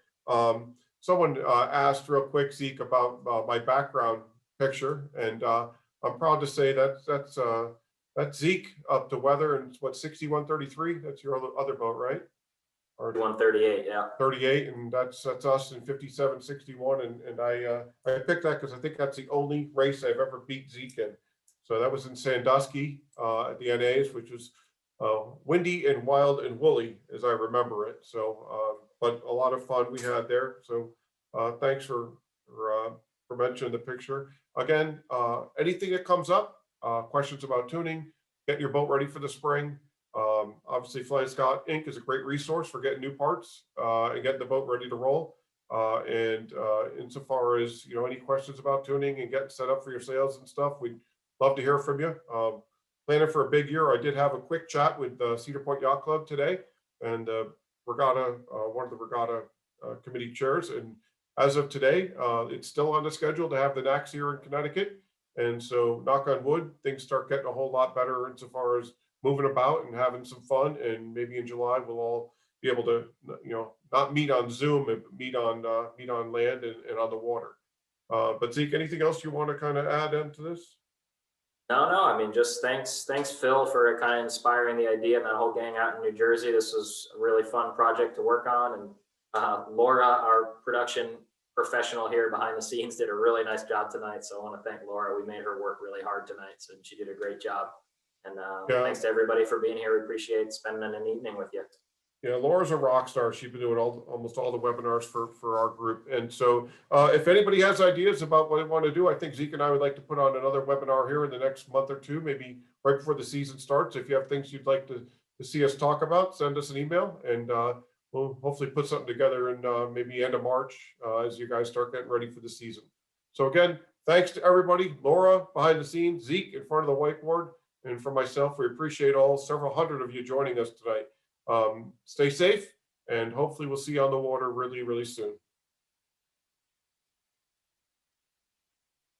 Someone asked real quick, Zeke, about my background picture, and I'm proud to say that's That's Zeke up to weather, and it's what, 6133? That's your other boat, right? Or 138, yeah. 38, and that's us in 5761, and I picked that because I think that's the only race I've ever beat Zeke in. So that was in Sandusky at the NAs, which was windy and wild and woolly as I remember it. So, but a lot of fun we had there. So thanks for mentioning the picture. Again, anything that comes up, questions about tuning, getting your boat ready for the spring. Obviously, Flying Scott Inc. is a great resource for getting new parts and getting the boat ready to roll. And insofar as, you know, any questions about tuning and getting set up for your sales and stuff, we'd love to hear from you. Planning for a big year. I did have a quick chat with Cedar Point Yacht Club today, and regatta, one of the regatta committee chairs. And as of today, it's still on the schedule to have the next here in Connecticut. And so, knock on wood, things start getting a whole lot better insofar as moving about and having some fun. And maybe in July we'll all be able to, you know, not meet on Zoom and meet on land and on the water. But Zeke, anything else you want to kind of add into this? No, I mean, just thanks Phil for kind of inspiring the idea of that whole gang out in New Jersey. This was a really fun project to work on, and Laura, our production professional here behind the scenes, did a really nice job tonight. So I want to thank Laura. We made her work really hard tonight, so she did a great job. And thanks to everybody for being here. We appreciate spending an evening with you. Yeah, Laura's a rock star. She's been doing almost all the webinars for our group. And so if anybody has ideas about what they want to do, I think Zeke and I would like to put on another webinar here in the next month or two, maybe right before the season starts. If you have things you'd like to see us talk about, send us an email, and we'll hopefully put something together in maybe end of March as you guys start getting ready for the season. So again, thanks to everybody, Laura behind the scenes, Zeke in front of the whiteboard, and for myself, we appreciate all several hundred of you joining us tonight. Stay safe, and hopefully we'll see you on the water really, really soon.